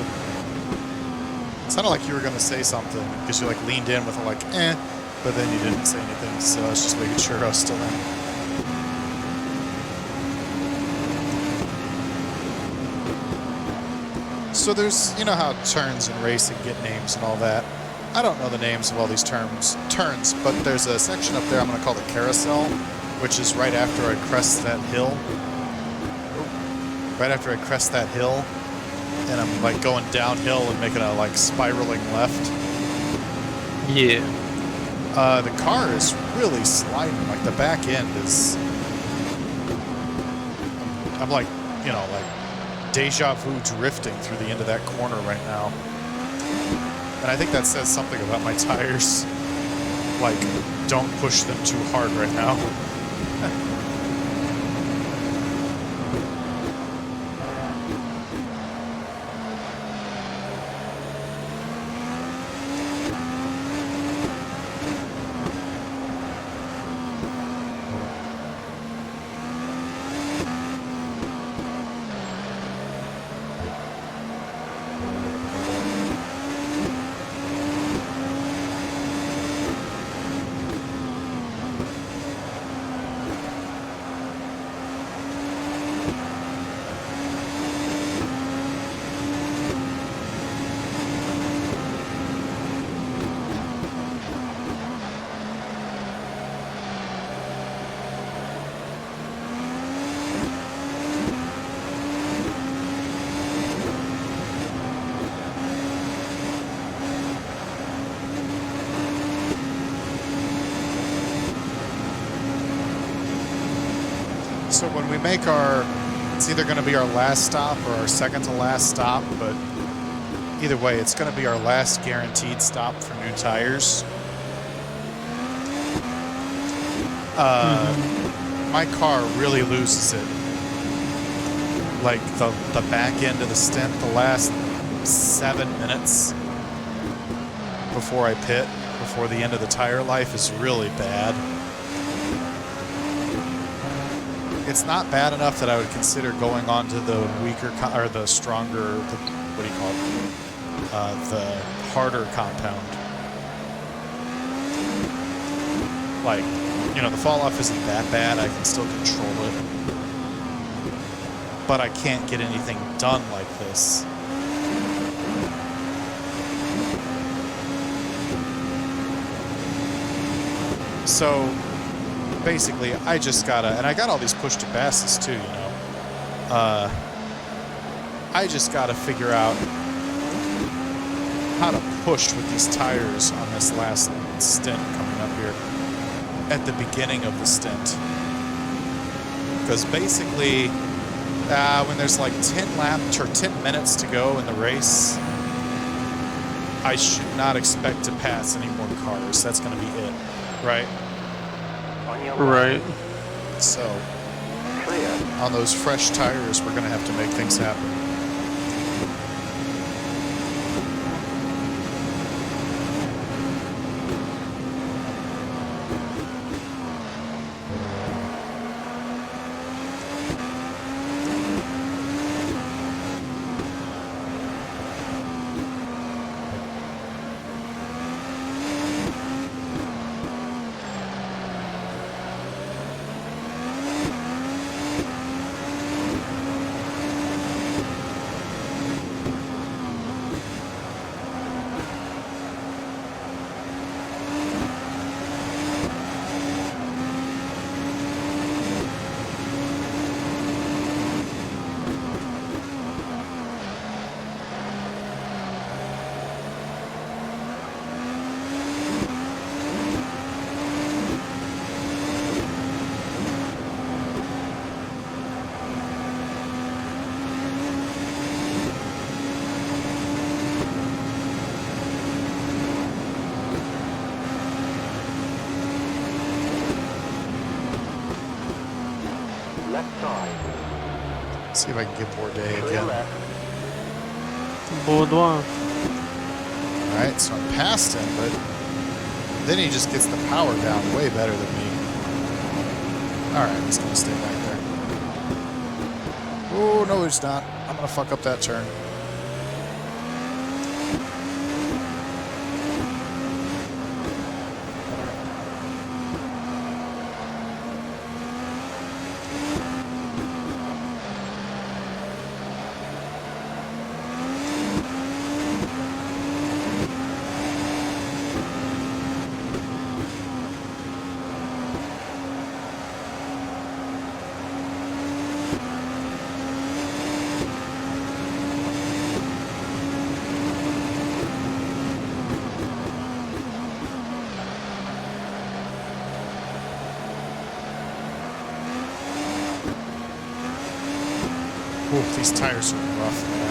It sounded like you were going to say something because you like leaned in with a like, but then you didn't say anything, so I was just making sure I was still in. So there's, you know how turns in racing get names and all that. I don't know the names of all these turns, but there's a section up there I'm going to call the carousel, which is right after I crest that hill. Right after I crest that hill, and I'm like going downhill and making a like spiraling left. Yeah. The car is really sliding. Like the back end is. I'm like, you know, like deja vu drifting through the end of that corner right now. And I think that says something about my tires. Like, don't push them too hard right now. So when we make it's either going to be our last stop or our second to last stop, but either way, it's going to be our last guaranteed stop for new tires. My car really loses it. Like the back end of the stint, the last 7 minutes before I pit, before the end of the tire life is really bad. It's not bad enough that I would consider going on to the weaker or the stronger, what do you call it? The harder compound. Like, you know, the fall off isn't that bad. I can still control it. But I can't get anything done like this. So basically, I just gotta, and I got all these push to passes too, you know. I just gotta figure out how to push with these tires on this last stint coming up here at the beginning of the stint. Because basically, when there's like 10 laps or 10 minutes to go in the race, I should not expect to pass any more cars. That's gonna be it, right? Right. So, on those fresh tires, we're going to have to make things happen. See if I can get Bourdais again. Bourdois. Alright, so I'm past him, but then he just gets the power down way better than me. Alright, he's going to stay back there. Oh, no, he's not. I'm going to fuck up that turn. Ooh, these tires are rough, man.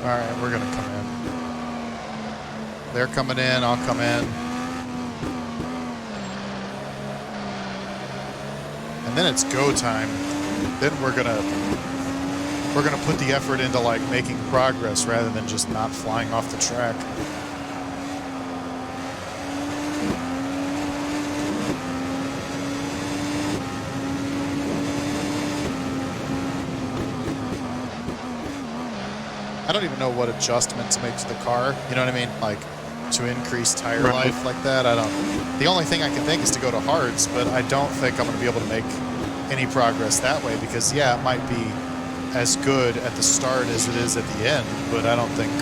Alright, we're gonna come in. They're coming in, I'll come in. And then it's go time. Then we're gonna put the effort into like making progress rather than just not flying off the track. I don't even know what adjustment to make to the car. You know what I mean? Like to increase tire life like that. I don't. The only thing I can think is to go to hards, but I don't think I'm going to be able to make any progress that way because yeah, it might be as good at the start as it is at the end, but I don't think.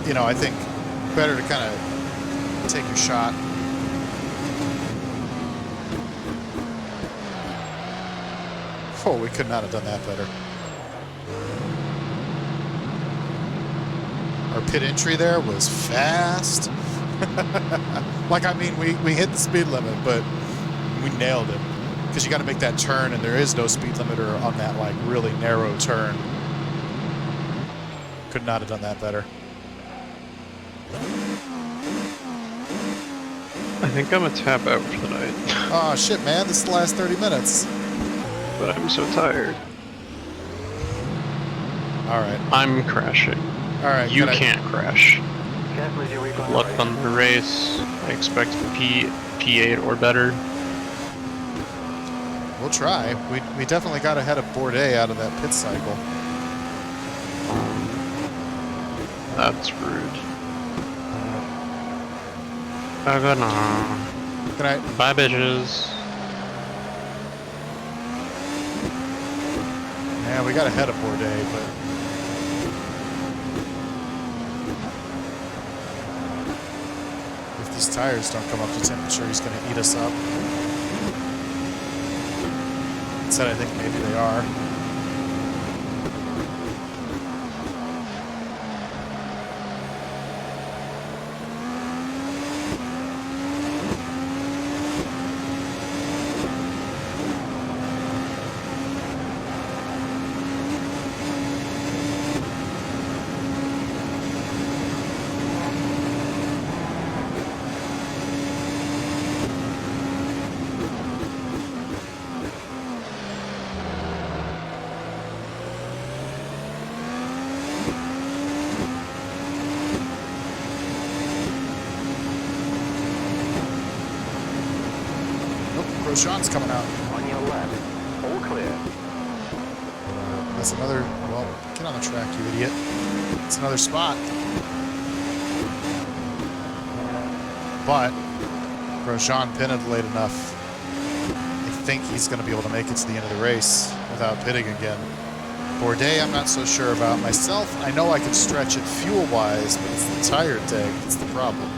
You know, I think better to kind of take your shot. Oh, we could not have done that better. Our pit entry there was fast. Like, I mean, we hit the speed limit, but we nailed it. Because you got to make that turn, and there is no speed limiter on that, like, really narrow turn. Could not have done that better. I think I'm a tap out for the night. Oh, shit, man. This is the last 30 minutes. But I'm so tired. All right. I'm crashing. All right. You can't crash. Careful as you Good recline luck right. on the race. I expect P8 or better. We'll try. We definitely got ahead of Bourdais out of that pit cycle. That's rude. Good night. Bye, bitches. Yeah, we got ahead of Bourdais, but if these tires don't come up to temperature, he's going to eat us up. Instead, I think maybe they are. Grosjean's coming out. On your left. All clear. That's another, well, get on the track, you idiot. It's another spot. But Grosjean pitted late enough. I think he's going to be able to make it to the end of the race without pitting again. Bourdais, I'm not so sure about. Myself, I know I can stretch it fuel-wise, but it's the tire tag that's the problem.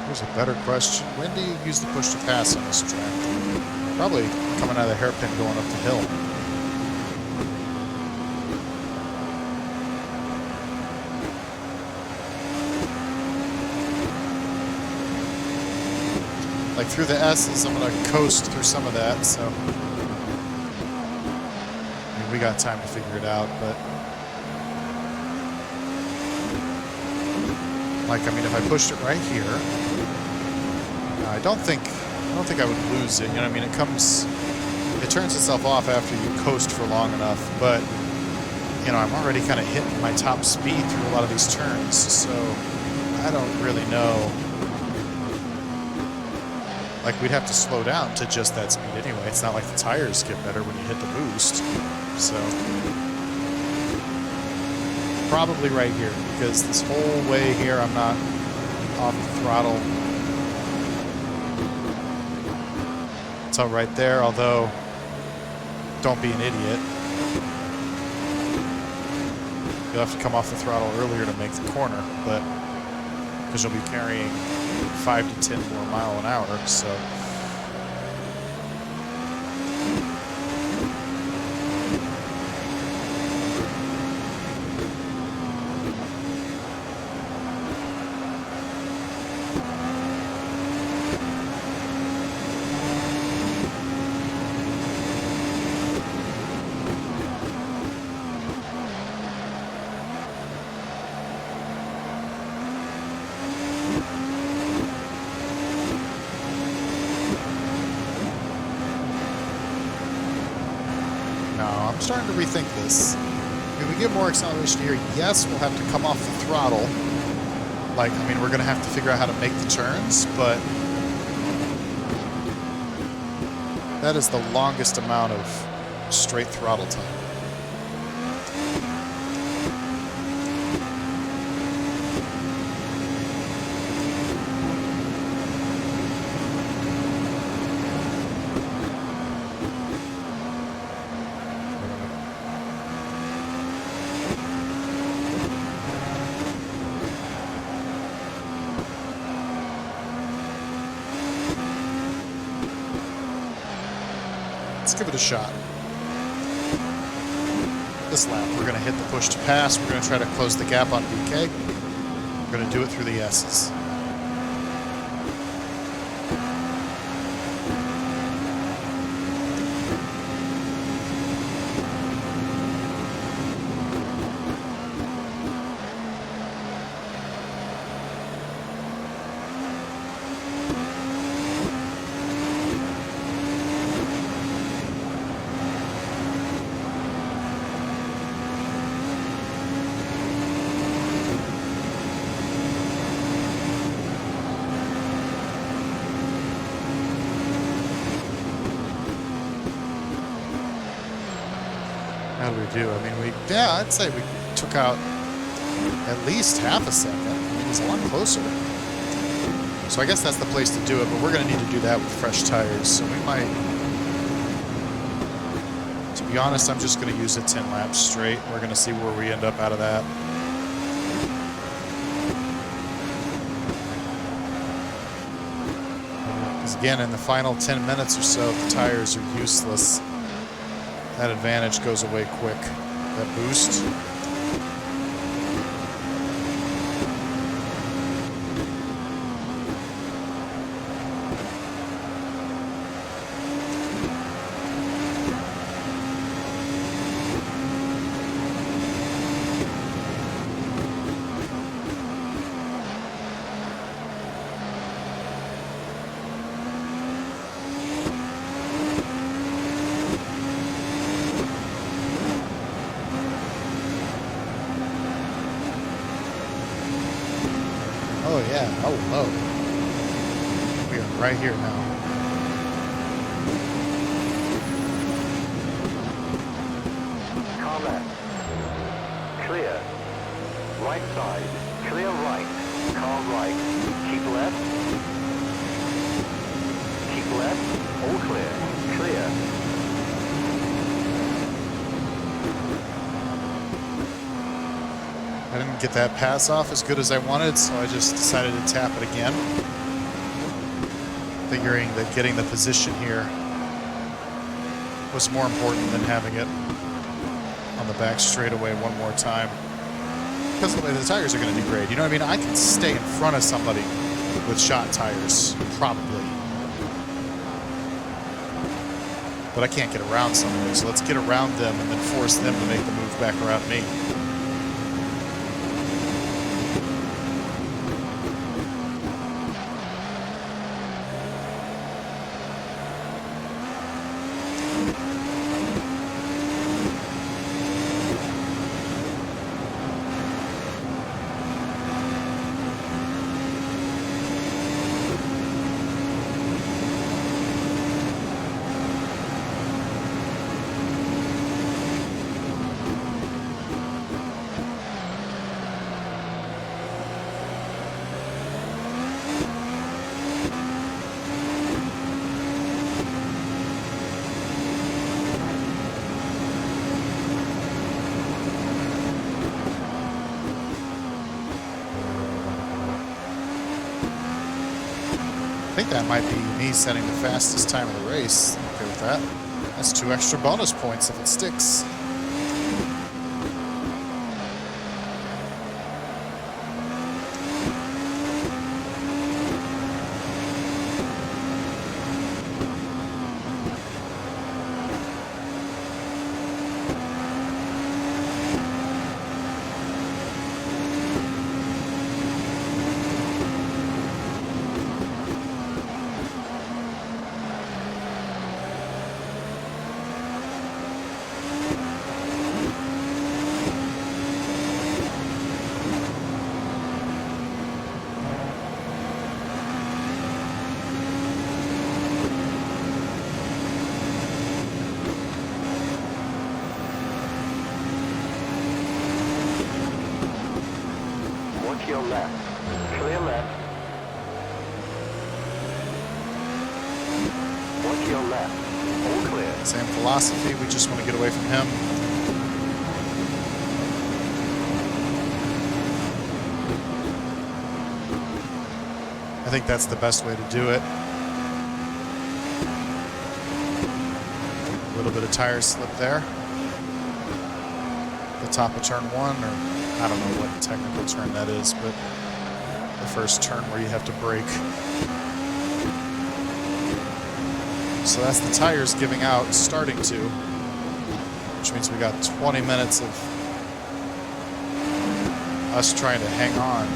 Here's a better question. When do you use the push to pass on this track? Probably coming out of the hairpin going up the hill. Like through the S's, I'm going to coast through some of that, so I mean, we got time to figure it out, but like, I mean, if I pushed it right here, I don't think I would lose it. You know what I mean? It turns itself off after you coast for long enough, but you know, I'm already kind of hitting my top speed through a lot of these turns, so I don't really know. Like, we'd have to slow down to just that speed anyway. It's not like the tires get better when you hit the boost, so probably right here, because this whole way here I'm not off the throttle. So right there, although don't be an idiot. You'll have to come off the throttle earlier to make the corner, but because you'll be carrying 5 to 10 more mile an hour, so. I'm starting to rethink this. If we get more acceleration here, yes, we'll have to come off the throttle. Like, I mean, we're going to have to figure out how to make the turns, but that is the longest amount of straight throttle time. Let's give it a shot. This lap, we're going to hit the push to pass. We're going to try to close the gap on BK. We're going to do it through the S's. How do we do? I mean, yeah, I'd say we took out at least half a second. I mean, it was a lot closer. So I guess that's the place to do it, but we're going to need to do that with fresh tires. So we might, to be honest, I'm just going to use it 10 laps straight. We're going to see where we end up out of that. Because again, in the final 10 minutes or so, the tires are useless. That advantage goes away quick. That boost. Oh yeah, hello. We are right here now. Car left. Clear. Right side. Clear right. Car right. Keep left. Keep left. All clear. Clear. I didn't get that pass off as good as I wanted, so I just decided to tap it again. Figuring that getting the position here was more important than having it on the back straightaway one more time. Because the way the tires are going to degrade, you know what I mean? I can stay in front of somebody with shot tires, probably. But I can't get around somebody, so let's get around them and then force them to make the move back around me. I think that might be me setting the fastest time of the race. I'm okay with that. That's 2 extra bonus points if it sticks. Your left. Clear left. Watch your left. All clear. Same philosophy, we just want to get away from him. I think that's the best way to do it. A little bit of tire slip there. The top of turn 1, or I don't know what technical turn that is, but the first turn where you have to brake. So that's the tires giving out, starting to, which means we got 20 minutes of us trying to hang on.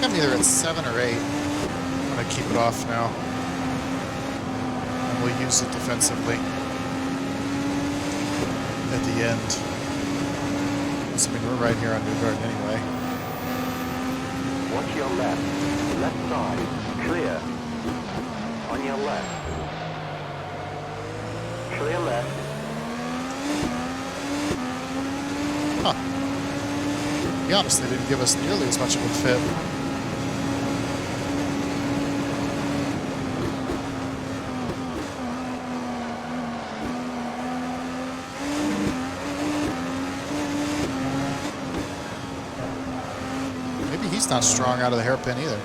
think I'm either at 7 or 8. I'm going to keep it off now. And we'll use it defensively at the end. So, I mean, we're right here on New Garden anyway. Watch your left. Left side. Clear. On your left. Clear left. Huh. To be honest, they didn't give us nearly as much of a fit. Maybe he's not strong out of the hairpin either.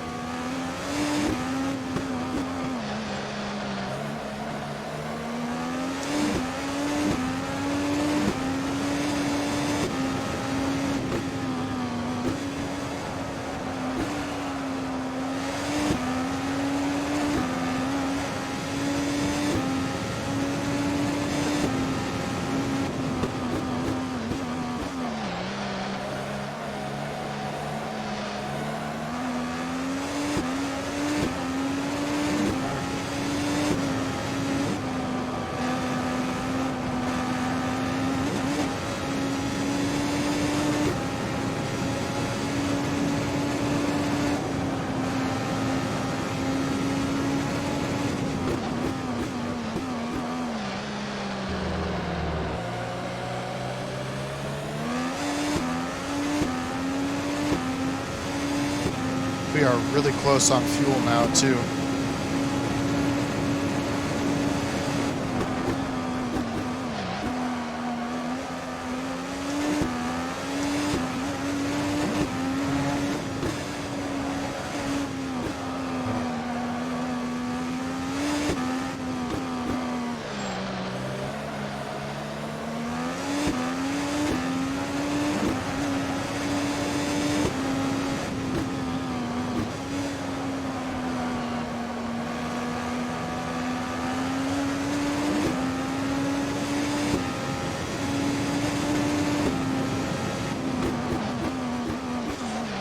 We are really close on fuel now, too.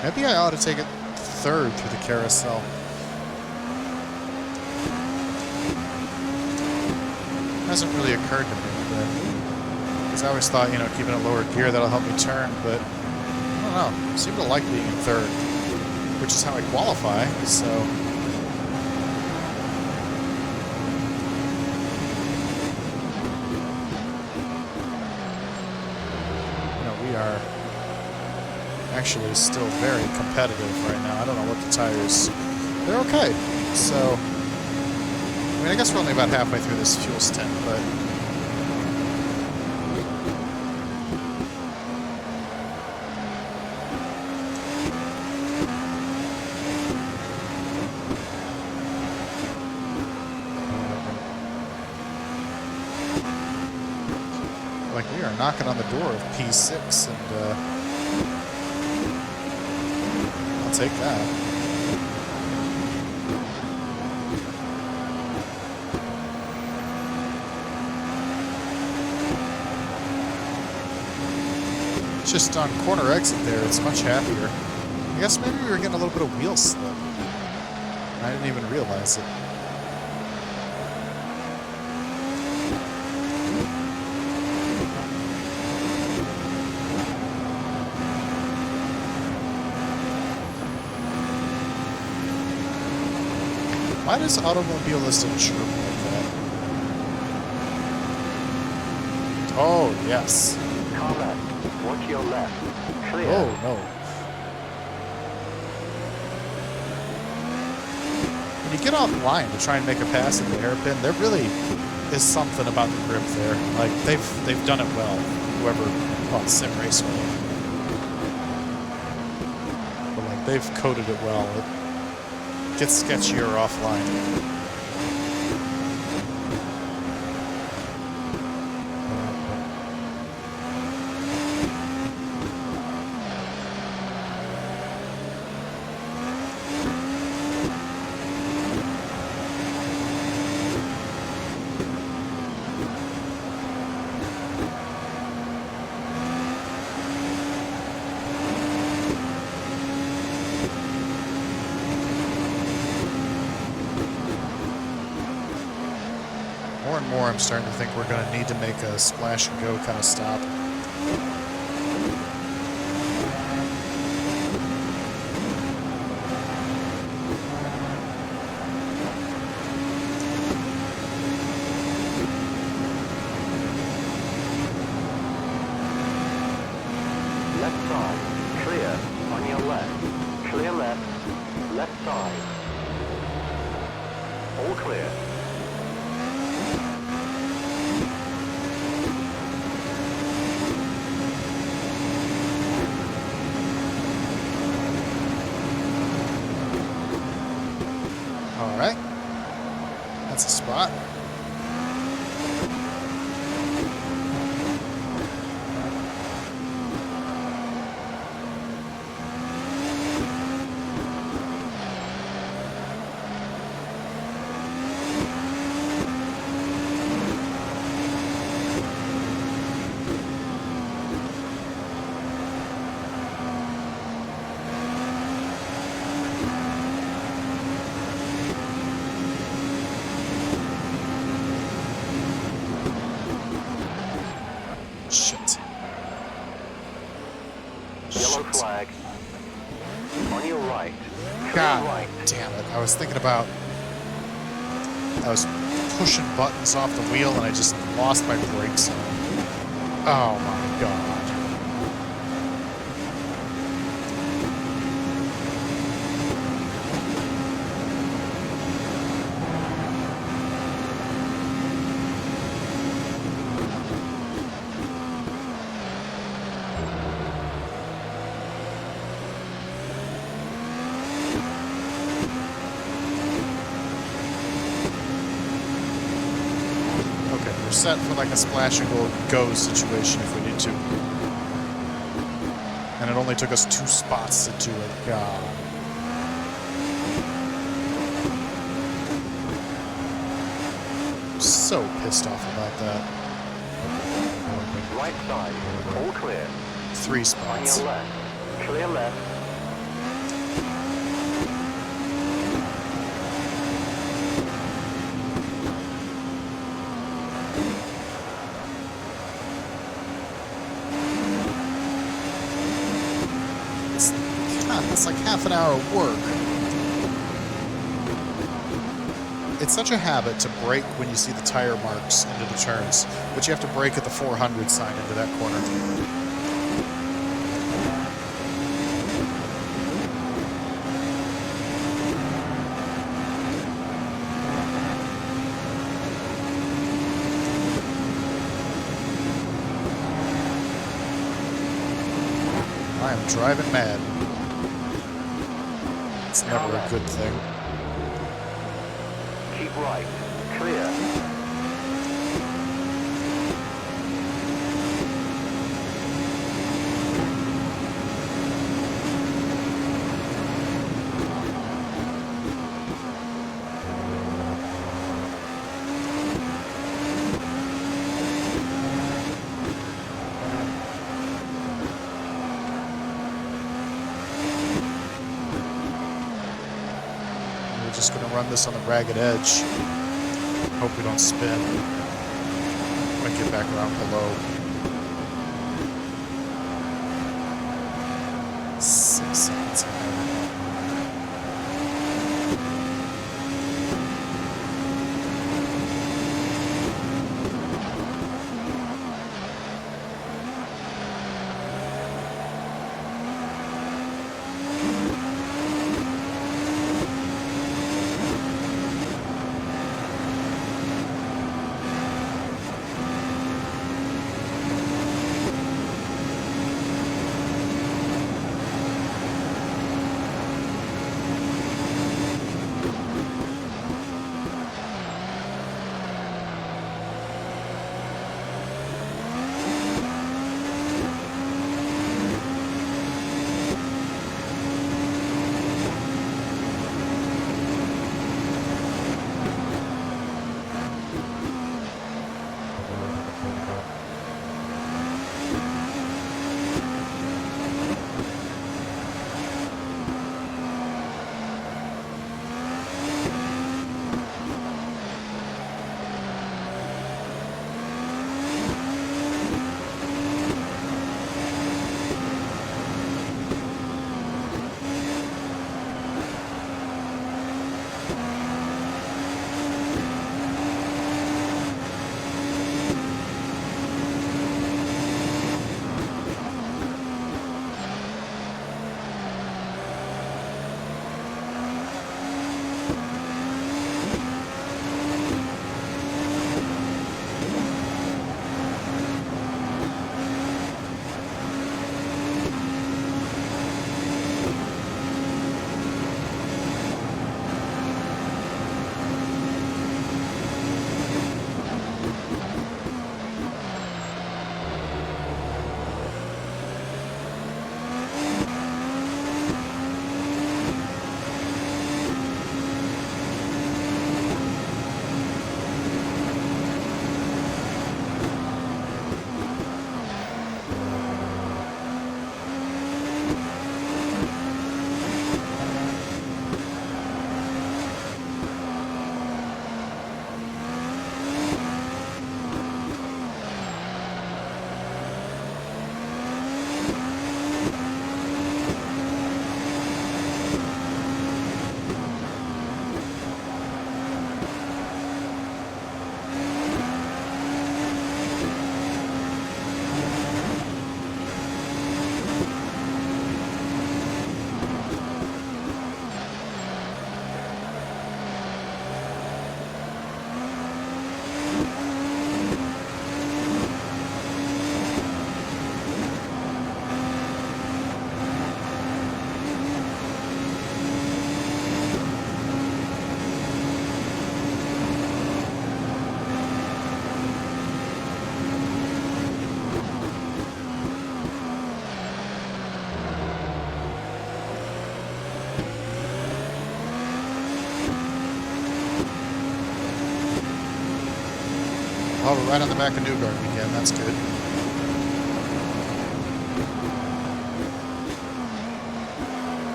Maybe I ought to take it third through the carousel. Hasn't really occurred to me, because I always thought, you know, keeping a lower gear, that'll help me turn, but I don't know. I seem to like being in third, which is how I qualify, so. You know, we are actually still very competitive right now. I don't know what the tires, they're okay. So, I mean, I guess we're only about halfway through this fuel stint, but like we are knocking on the door of P6, and I'll take that. Just on corner exit there, it's much happier. I guess maybe we were getting a little bit of wheel slip. I didn't even realize it. Why does Automobilistic chirp like that? Oh, yes. Car left. Watch your left. Clear. Oh, no. When you get off line to try and make a pass at the hairpin, there really is something about the grip there. Like, they've done it well. Whoever, well, Sim Raceway. But, like, they've coded it well. It gets sketchier offline. and more I'm starting to think we're going to need to make a splash and go kind of stop. Left side, clear, on your left. Clear left, left side. All clear. All right. That's a spot. Shit. Yellow flag. On your right. Clear God right. damn it. I was thinking about... I was pushing buttons off the wheel and I just lost my brakes. Oh my god. We're set for like a splash and go situation if we need to. And it only took us 2 spots to do it. God. I'm so pissed off about that. Right side, all clear. 3 On spots. your left. Clear left. It's like half an hour of work. It's such a habit to brake when you see the tire marks into the turns, but you have to brake at the 400 sign into that corner. I am driving mad. It's never a good thing. Keep right. Clear. We're just going to run this on the ragged edge. Hope we don't spin. Might get back around below. 6 seconds ahead. Oh, we're right on the back of Newgarden again. That's good.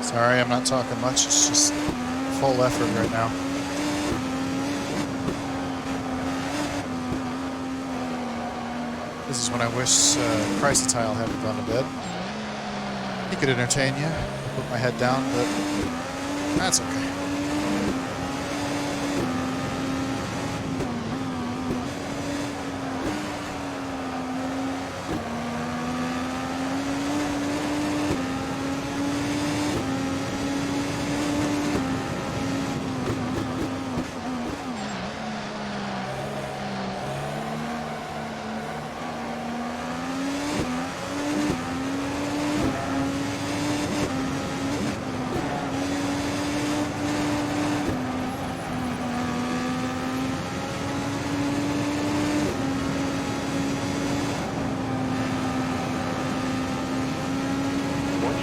Sorry, I'm not talking much. It's just full effort right now. This is when I wish Chrysotile hadn't gone to bed. He could entertain you. Put my head down, but that's okay.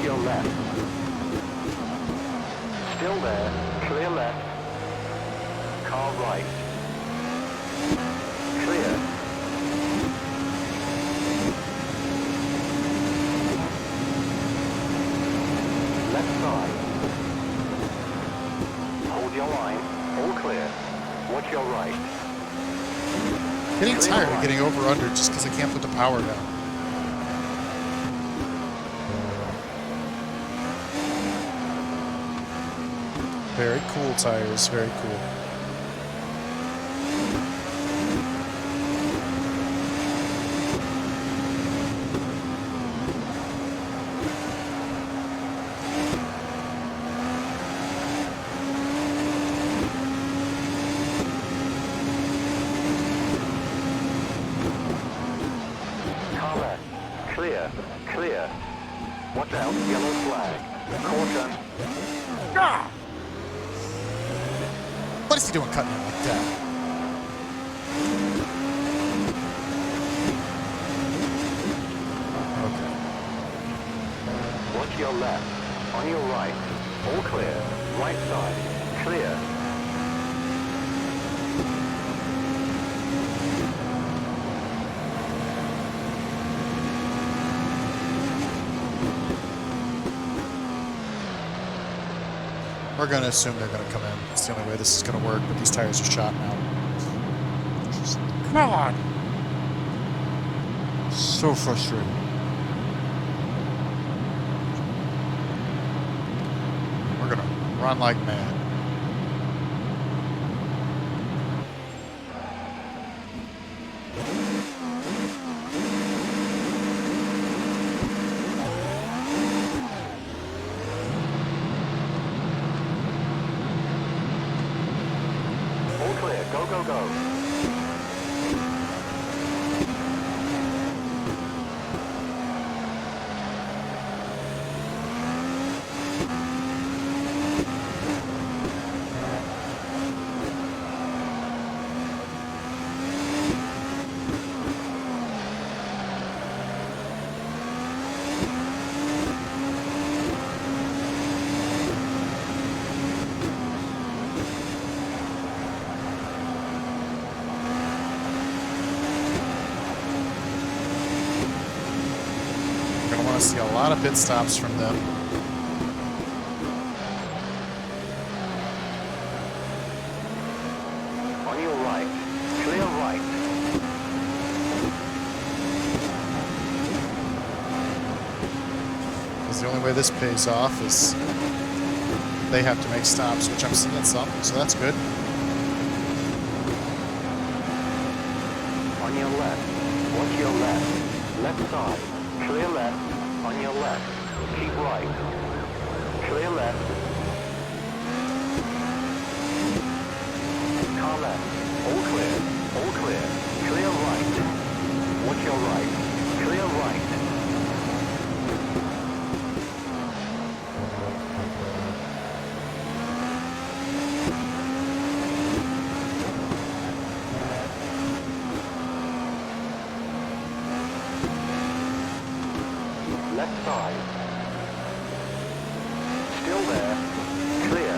Your left. Still there. Clear left. Car right. Clear. Left side. Hold your line. All clear. Watch your right. Getting tired of getting over under just because I can't put the power down. Very cool tires, very cool. Car left. Clear. Clear. Watch out. Yellow flag. Caution. Ah! What is he doing cutting him like that? Okay. Watch your left. On your right. All clear. Right side. Clear. We're going to assume they're going to come in. It's the only way this is going to work, but these tires are shot now. Just, come on! So frustrating. We're going to run like mad. Go, go, go. See a lot of pit stops from them. On your right. Clear right. Because the only way this pays off is they have to make stops, which I'm seeing some, so that's good. On your left. Watch your left. Left side. Clear left. On your left. Keep right. Clear left. Car left. All clear. All clear. Clear right. Watch your right. Clear right. Left side. Still there. Clear.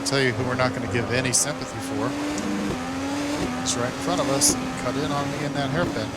tell you who we're not going to give any sympathy for. It's right in front of us. Cut in on me in that hairpin.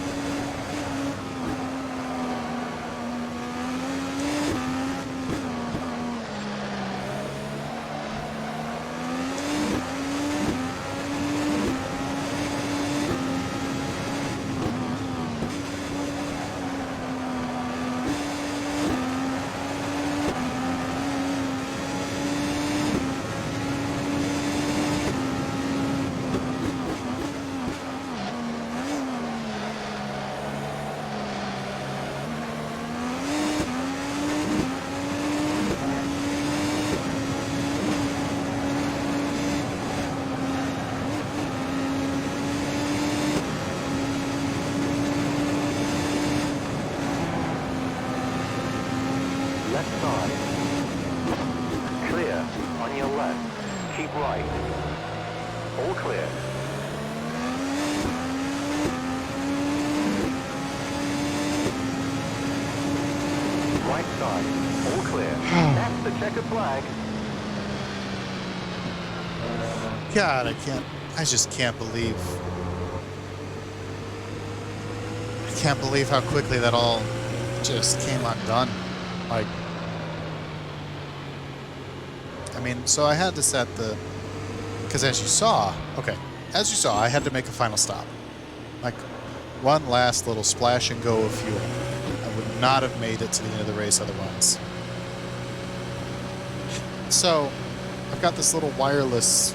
Left side. Clear. On your left. Keep right. All clear. Right side. All clear. That's the checkered flag. God, I just can't believe. I can't believe how quickly that all just came undone. Like, I mean, so I had to set the, because as you saw, I had to make a final stop. Like, one last little splash and go of fuel. I would not have made it to the end of the race otherwise. So, I've got this little wireless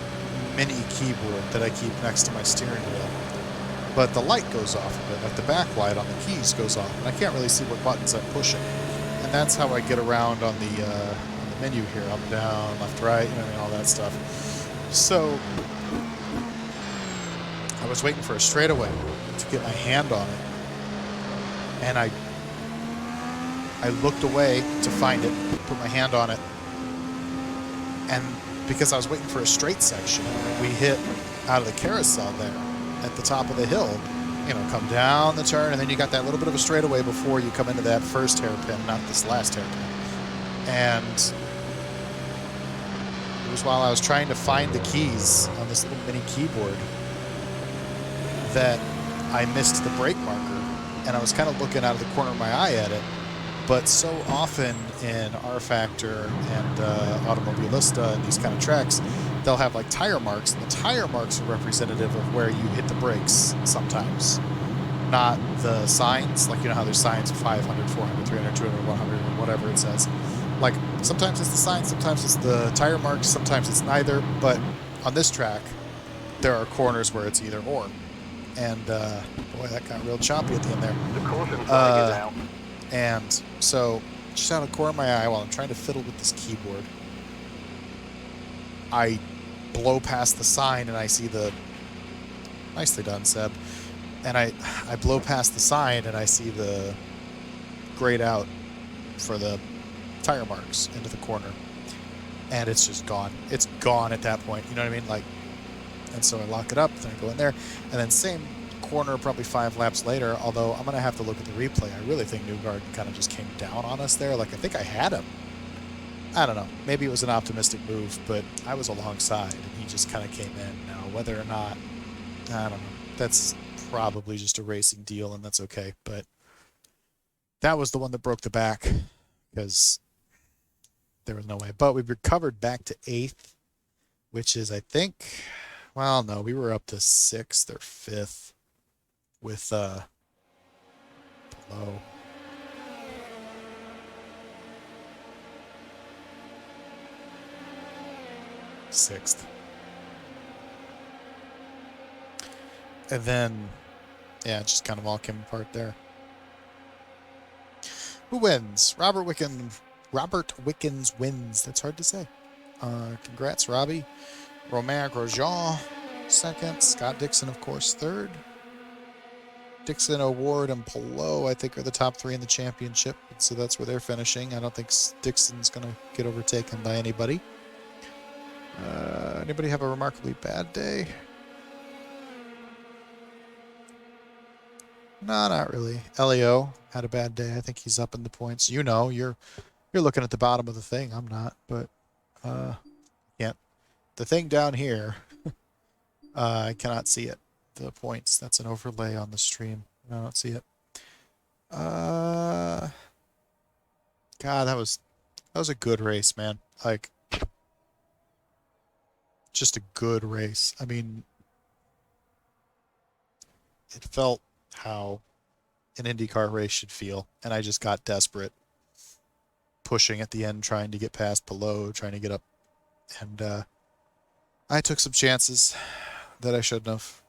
mini keyboard that I keep next to my steering wheel. But the light goes off of it, like the backlight on the keys goes off, and I can't really see what buttons I'm pushing. And that's how I get around on the menu here, up, down, left, right, all that stuff. So I was waiting for a straightaway to get my hand on it, and I looked away to find it, put my hand on it, and because I was waiting for a straight section, we hit out of the carousel there at the top of the hill, come down the turn, and then you got that little bit of a straightaway before you come into that first hairpin, not this last hairpin. And it was while I was trying to find the keys on this little mini keyboard that I missed the brake marker, and I was kind of looking out of the corner of my eye at it. But so often in R Factor and Automobilista and these kind of tracks, they'll have like tire marks, and the tire marks are representative of where you hit the brakes sometimes, not the signs. Like, how there's signs of 500, 400, 300, 200, 100, or whatever it says. Like, sometimes it's the sign, sometimes it's the tire marks, sometimes it's neither. But on this track, there are corners where it's either or. And boy, that got real choppy at the end there. The caution flag is out. And so, just out of the corner of my eye, while I'm trying to fiddle with this keyboard, I blow past the sign and I see the, nicely done, Seb, and I blow past the sign and I see the grayed out for the tire marks into the corner, and it's just gone. It's gone at that point, you know what I mean? Like, and so I lock it up, then I go in there, and then same corner probably 5 laps later, although I'm going to have to look at the replay. I really think Newgarden kind of just came down on us there. Like, I think I had him. I don't know. Maybe it was an optimistic move, but I was alongside, and he just kind of came in. Now, whether or not, I don't know. That's probably just a racing deal, and that's okay. But that was the one that broke the back, because there was no way. But we recovered back to 8th, which is, I think, well, no, we were up to 6th or 5th with below. 6th. And then, yeah, it just kind of all came apart there. Who wins? Robert Wickens wins. That's hard to say. Congrats, Robbie. Romain Grosjean, 2nd. Scott Dixon, of course, 3rd. Dixon, O'Ward, and Pelot, I think, are the top 3 in the championship. So that's where they're finishing. I don't think Dixon's going to get overtaken by anybody. Anybody have a remarkably bad day? No, not really. Elio had a bad day. I think he's up in the points. You're looking at the bottom of the thing. I'm not, but the thing down here, I cannot see it. The points. That's an overlay on the stream. I don't see it. God, that was a good race, man. Like, just a good race. I mean, it felt how an IndyCar race should feel, and I just got desperate, pushing at the end, trying to get past Pillow, trying to get up, and I took some chances that I shouldn't have.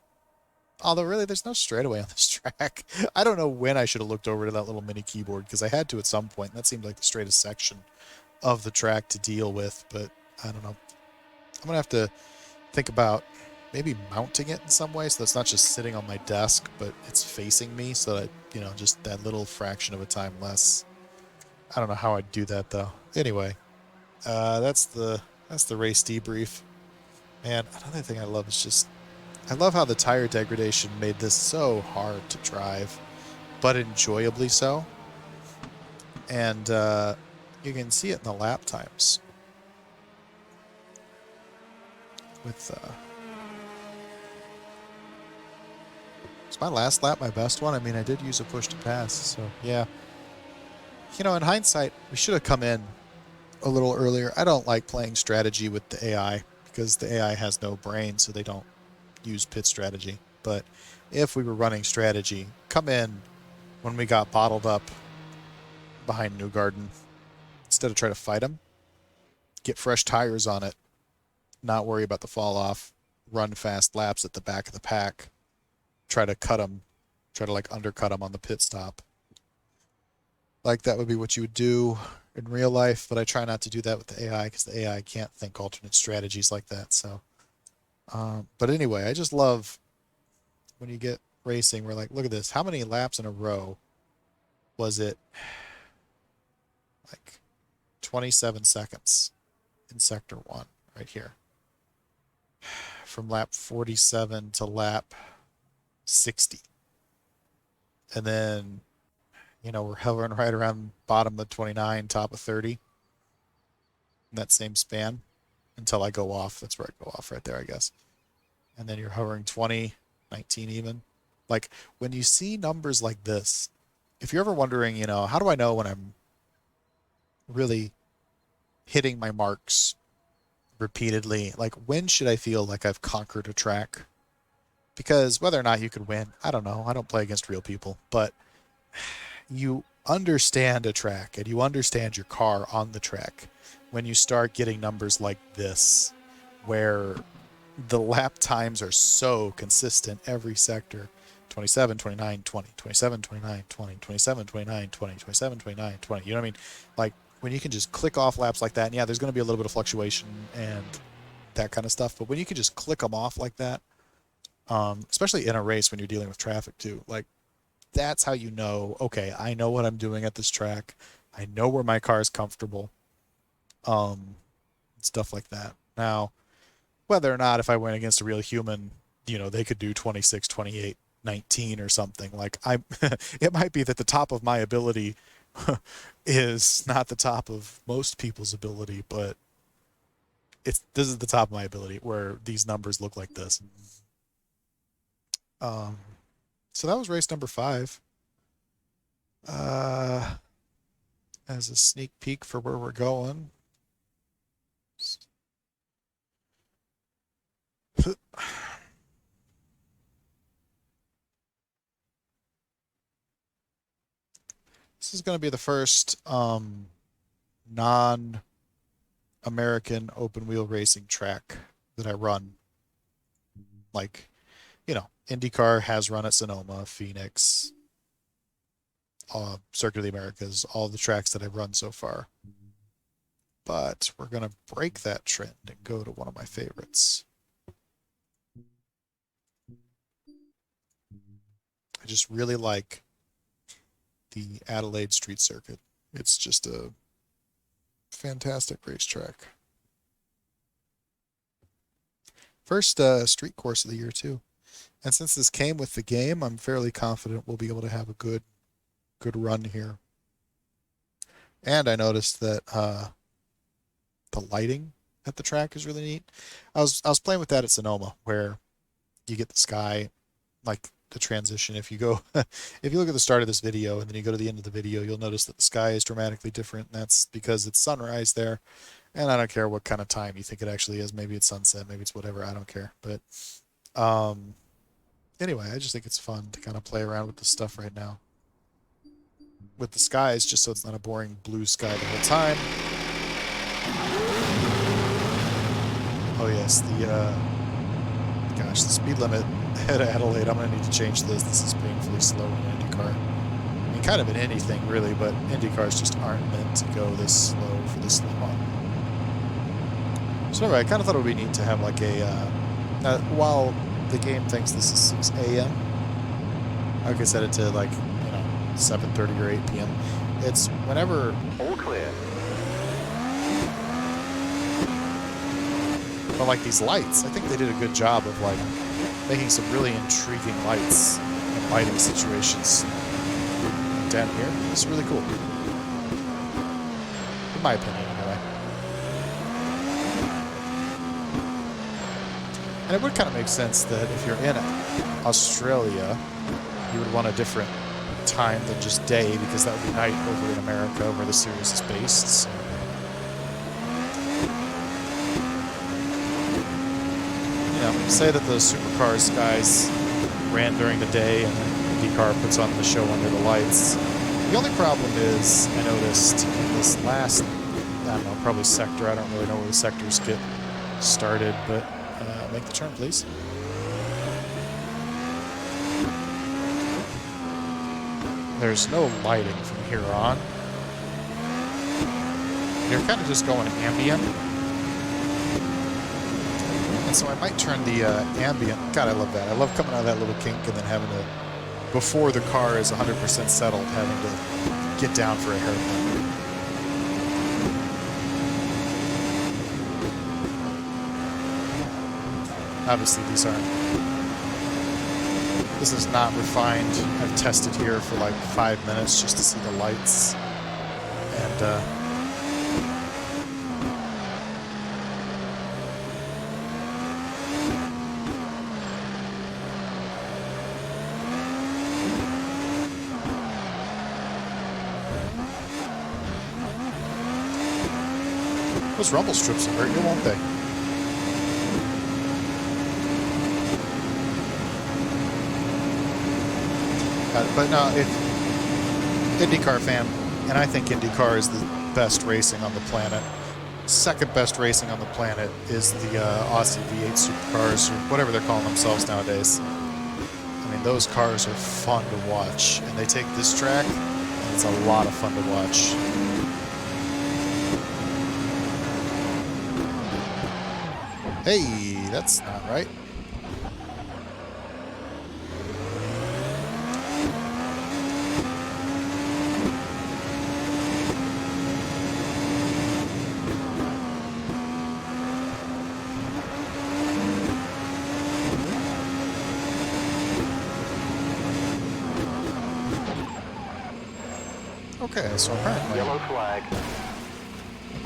Although, really, there's no straightaway on this track. I don't know when I should have looked over to that little mini keyboard, because I had to at some point, and that seemed like the straightest section of the track to deal with, but I don't know. I'm going to have to think about maybe mounting it in some way so it's not just sitting on my desk, but it's facing me so that, just that little fraction of a time less. I don't know how I'd do that, though. Anyway, that's the race debrief. Man, another thing I love is just, I love how the tire degradation made this so hard to drive, but enjoyably so. And you can see it in the lap times. With was my last lap my best one? I mean, I did use a push to pass, so yeah. In hindsight, we should have come in a little earlier. I don't like playing strategy with the AI because the AI has no brain, so they don't use pit strategy. But if we were running strategy, come in when we got bottled up behind Newgarden instead of try to fight him. Get fresh tires on it, not worry about the fall off, run fast laps at the back of the pack, try to cut him, try to like undercut him on the pit stop. Like that would be what you would do in real life, but I try not to do that with the AI because the AI can't think alternate strategies like that. So, but anyway, I just love when you get racing. We're like, look at this. How many laps in a row was it? Like 27 seconds in sector 1 right here. From lap 47 to lap 60. And then, we're hovering right around bottom of 29, top of 30 in that same span until I go off. That's where I go off right there, I guess. And then you're hovering 20, 19 even. Like when you see numbers like this, if you're ever wondering, how do I know when I'm really hitting my marks repeatedly? Like when should I feel like I've conquered a track? Because whether or not you could win, I don't know. I don't play against real people, but you understand a track and you understand your car on the track when you start getting numbers like this, where the lap times are so consistent every sector. 27, 29, 20, 27, 29, 20, 27, 29, 20, 27, 29, 20. You know what I mean? Like when you can just click off laps like that, and yeah, there's going to be a little bit of fluctuation and that kind of stuff, but when you can just click them off like that, especially in a race when you're dealing with traffic too, like that's how you know, okay, I know what I'm doing at this track. I know where my car is comfortable. Stuff like that. Now, whether or not if I went against a real human, they could do 26, 28, 19 or something. Like it might be that the top of my ability is not the top of most people's ability, but this is the top of my ability where these numbers look like this. So that was race number 5. As a sneak peek for where we're going. This is going to be the first non-American open wheel racing track that I run. Like, IndyCar has run at Sonoma, Phoenix, Circuit of the Americas, all the tracks that I've run so far. But we're going to break that trend and go to one of my favorites. I just really like the Adelaide Street Circuit. It's just a fantastic racetrack. First street course of the year, too. And since this came with the game, I'm fairly confident we'll be able to have a good run here. And I noticed that the lighting at the track is really neat. I was playing with that at Sonoma, where you get the sky, like the transition. If you go, if you look at the start of this video and then you go to the end of the video, you'll notice that the sky is dramatically different. And that's because it's sunrise there, and I don't care what kind of time you think it actually is. Maybe it's sunset, maybe it's whatever. I don't care. But anyway, I just think it's fun to kind of play around with this stuff right now with the skies, just so it's not a boring blue sky the whole time. Oh yes, gosh, the speed limit at Adelaide, I'm going to need to change this. This is painfully slow in IndyCar. I mean, kind of in anything, really, but IndyCars just aren't meant to go this slow for this long. So anyway, I kind of thought it would be neat to have like while the game thinks this is 6 a.m., I could set it to like, 7:30 or 8 p.m. It's whenever... All clear. But like these lights, I think they did a good job of like making some really intriguing lights and lighting situations down here. It's really cool. In my opinion, anyway. And it would kind of make sense that if you're in Australia, you would want a different time than just day, because that would be night over in America where the series is based. So. Say that the supercars guys ran during the day and then IndyCar puts on the show under the lights. The only problem is, I noticed in this last, I don't know, probably sector, I don't really know where the sectors get started, but make the turn, please. There's no lighting from here on. You're kind of just going ambient. And so I might turn the ambient. God, I love that. I love coming out of that little kink and then having to, before the car is 100% settled, having to get down for a haircut. Obviously, this is not refined. I've tested here for like 5 minutes just to see the lights. And, those rumble strips will hurt you, won't they? But no, IndyCar fan, and I think IndyCar is the best racing on the planet. Second best racing on the planet is the Aussie V8 supercars, or whatever they're calling themselves nowadays. I mean, those cars are fun to watch, and they take this track, and it's a lot of fun to watch. Hey, that's not right. Okay, so Yellow flag.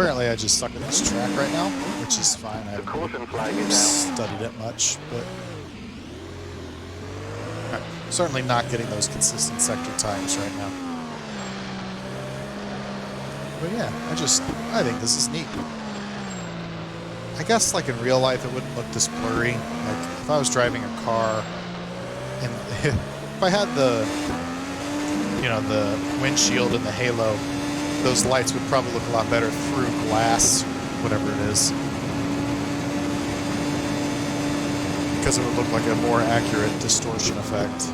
apparently I just suck at this track right now, which is fine. I The caution haven't flag is out. studied it much, but certainly not getting those consistent sector times right now. But yeah, I think this is neat. I guess like in real life it wouldn't look this blurry. Like if I was driving a car and if I had the windshield and the halo, those lights would probably look a lot better through glass, whatever it is. Because it would look like a more accurate distortion effect.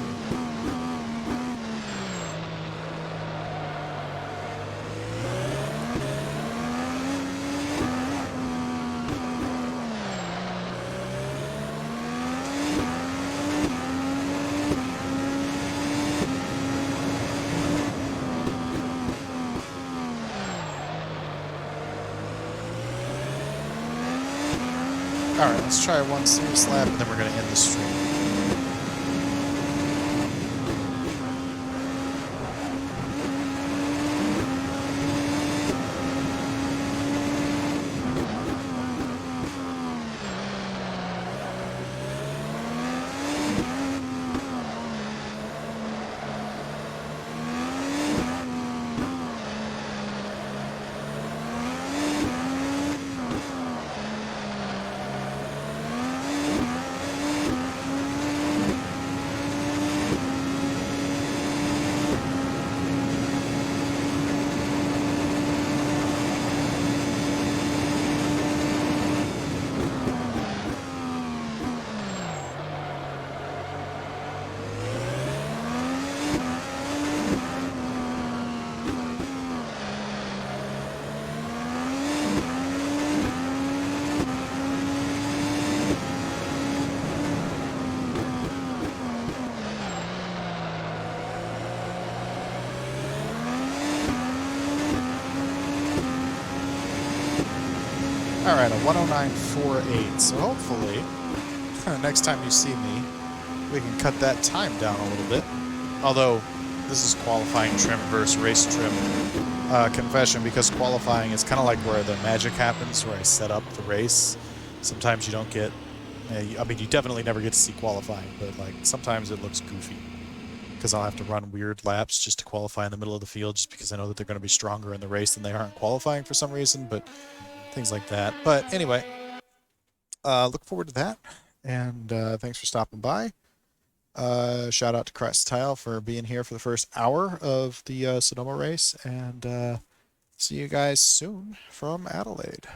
Alright, let's try one serious lap and then we're going to end the stream. All right, a 109.48. So hopefully, next time you see me, we can cut that time down a little bit. Although, this is qualifying trim versus race trim confession, because qualifying is kind of like where the magic happens, where I set up the race. Sometimes you don't get, I mean, you definitely never get to see qualifying, but like sometimes it looks goofy because I'll have to run weird laps just to qualify in the middle of the field, just because I know that they're going to be stronger in the race than they are in qualifying for some reason, but things like that. But anyway, look forward to that, and thanks for stopping by. Shout out to Crest Tile for being here for the first hour of the Sonoma race, and see you guys soon from Adelaide.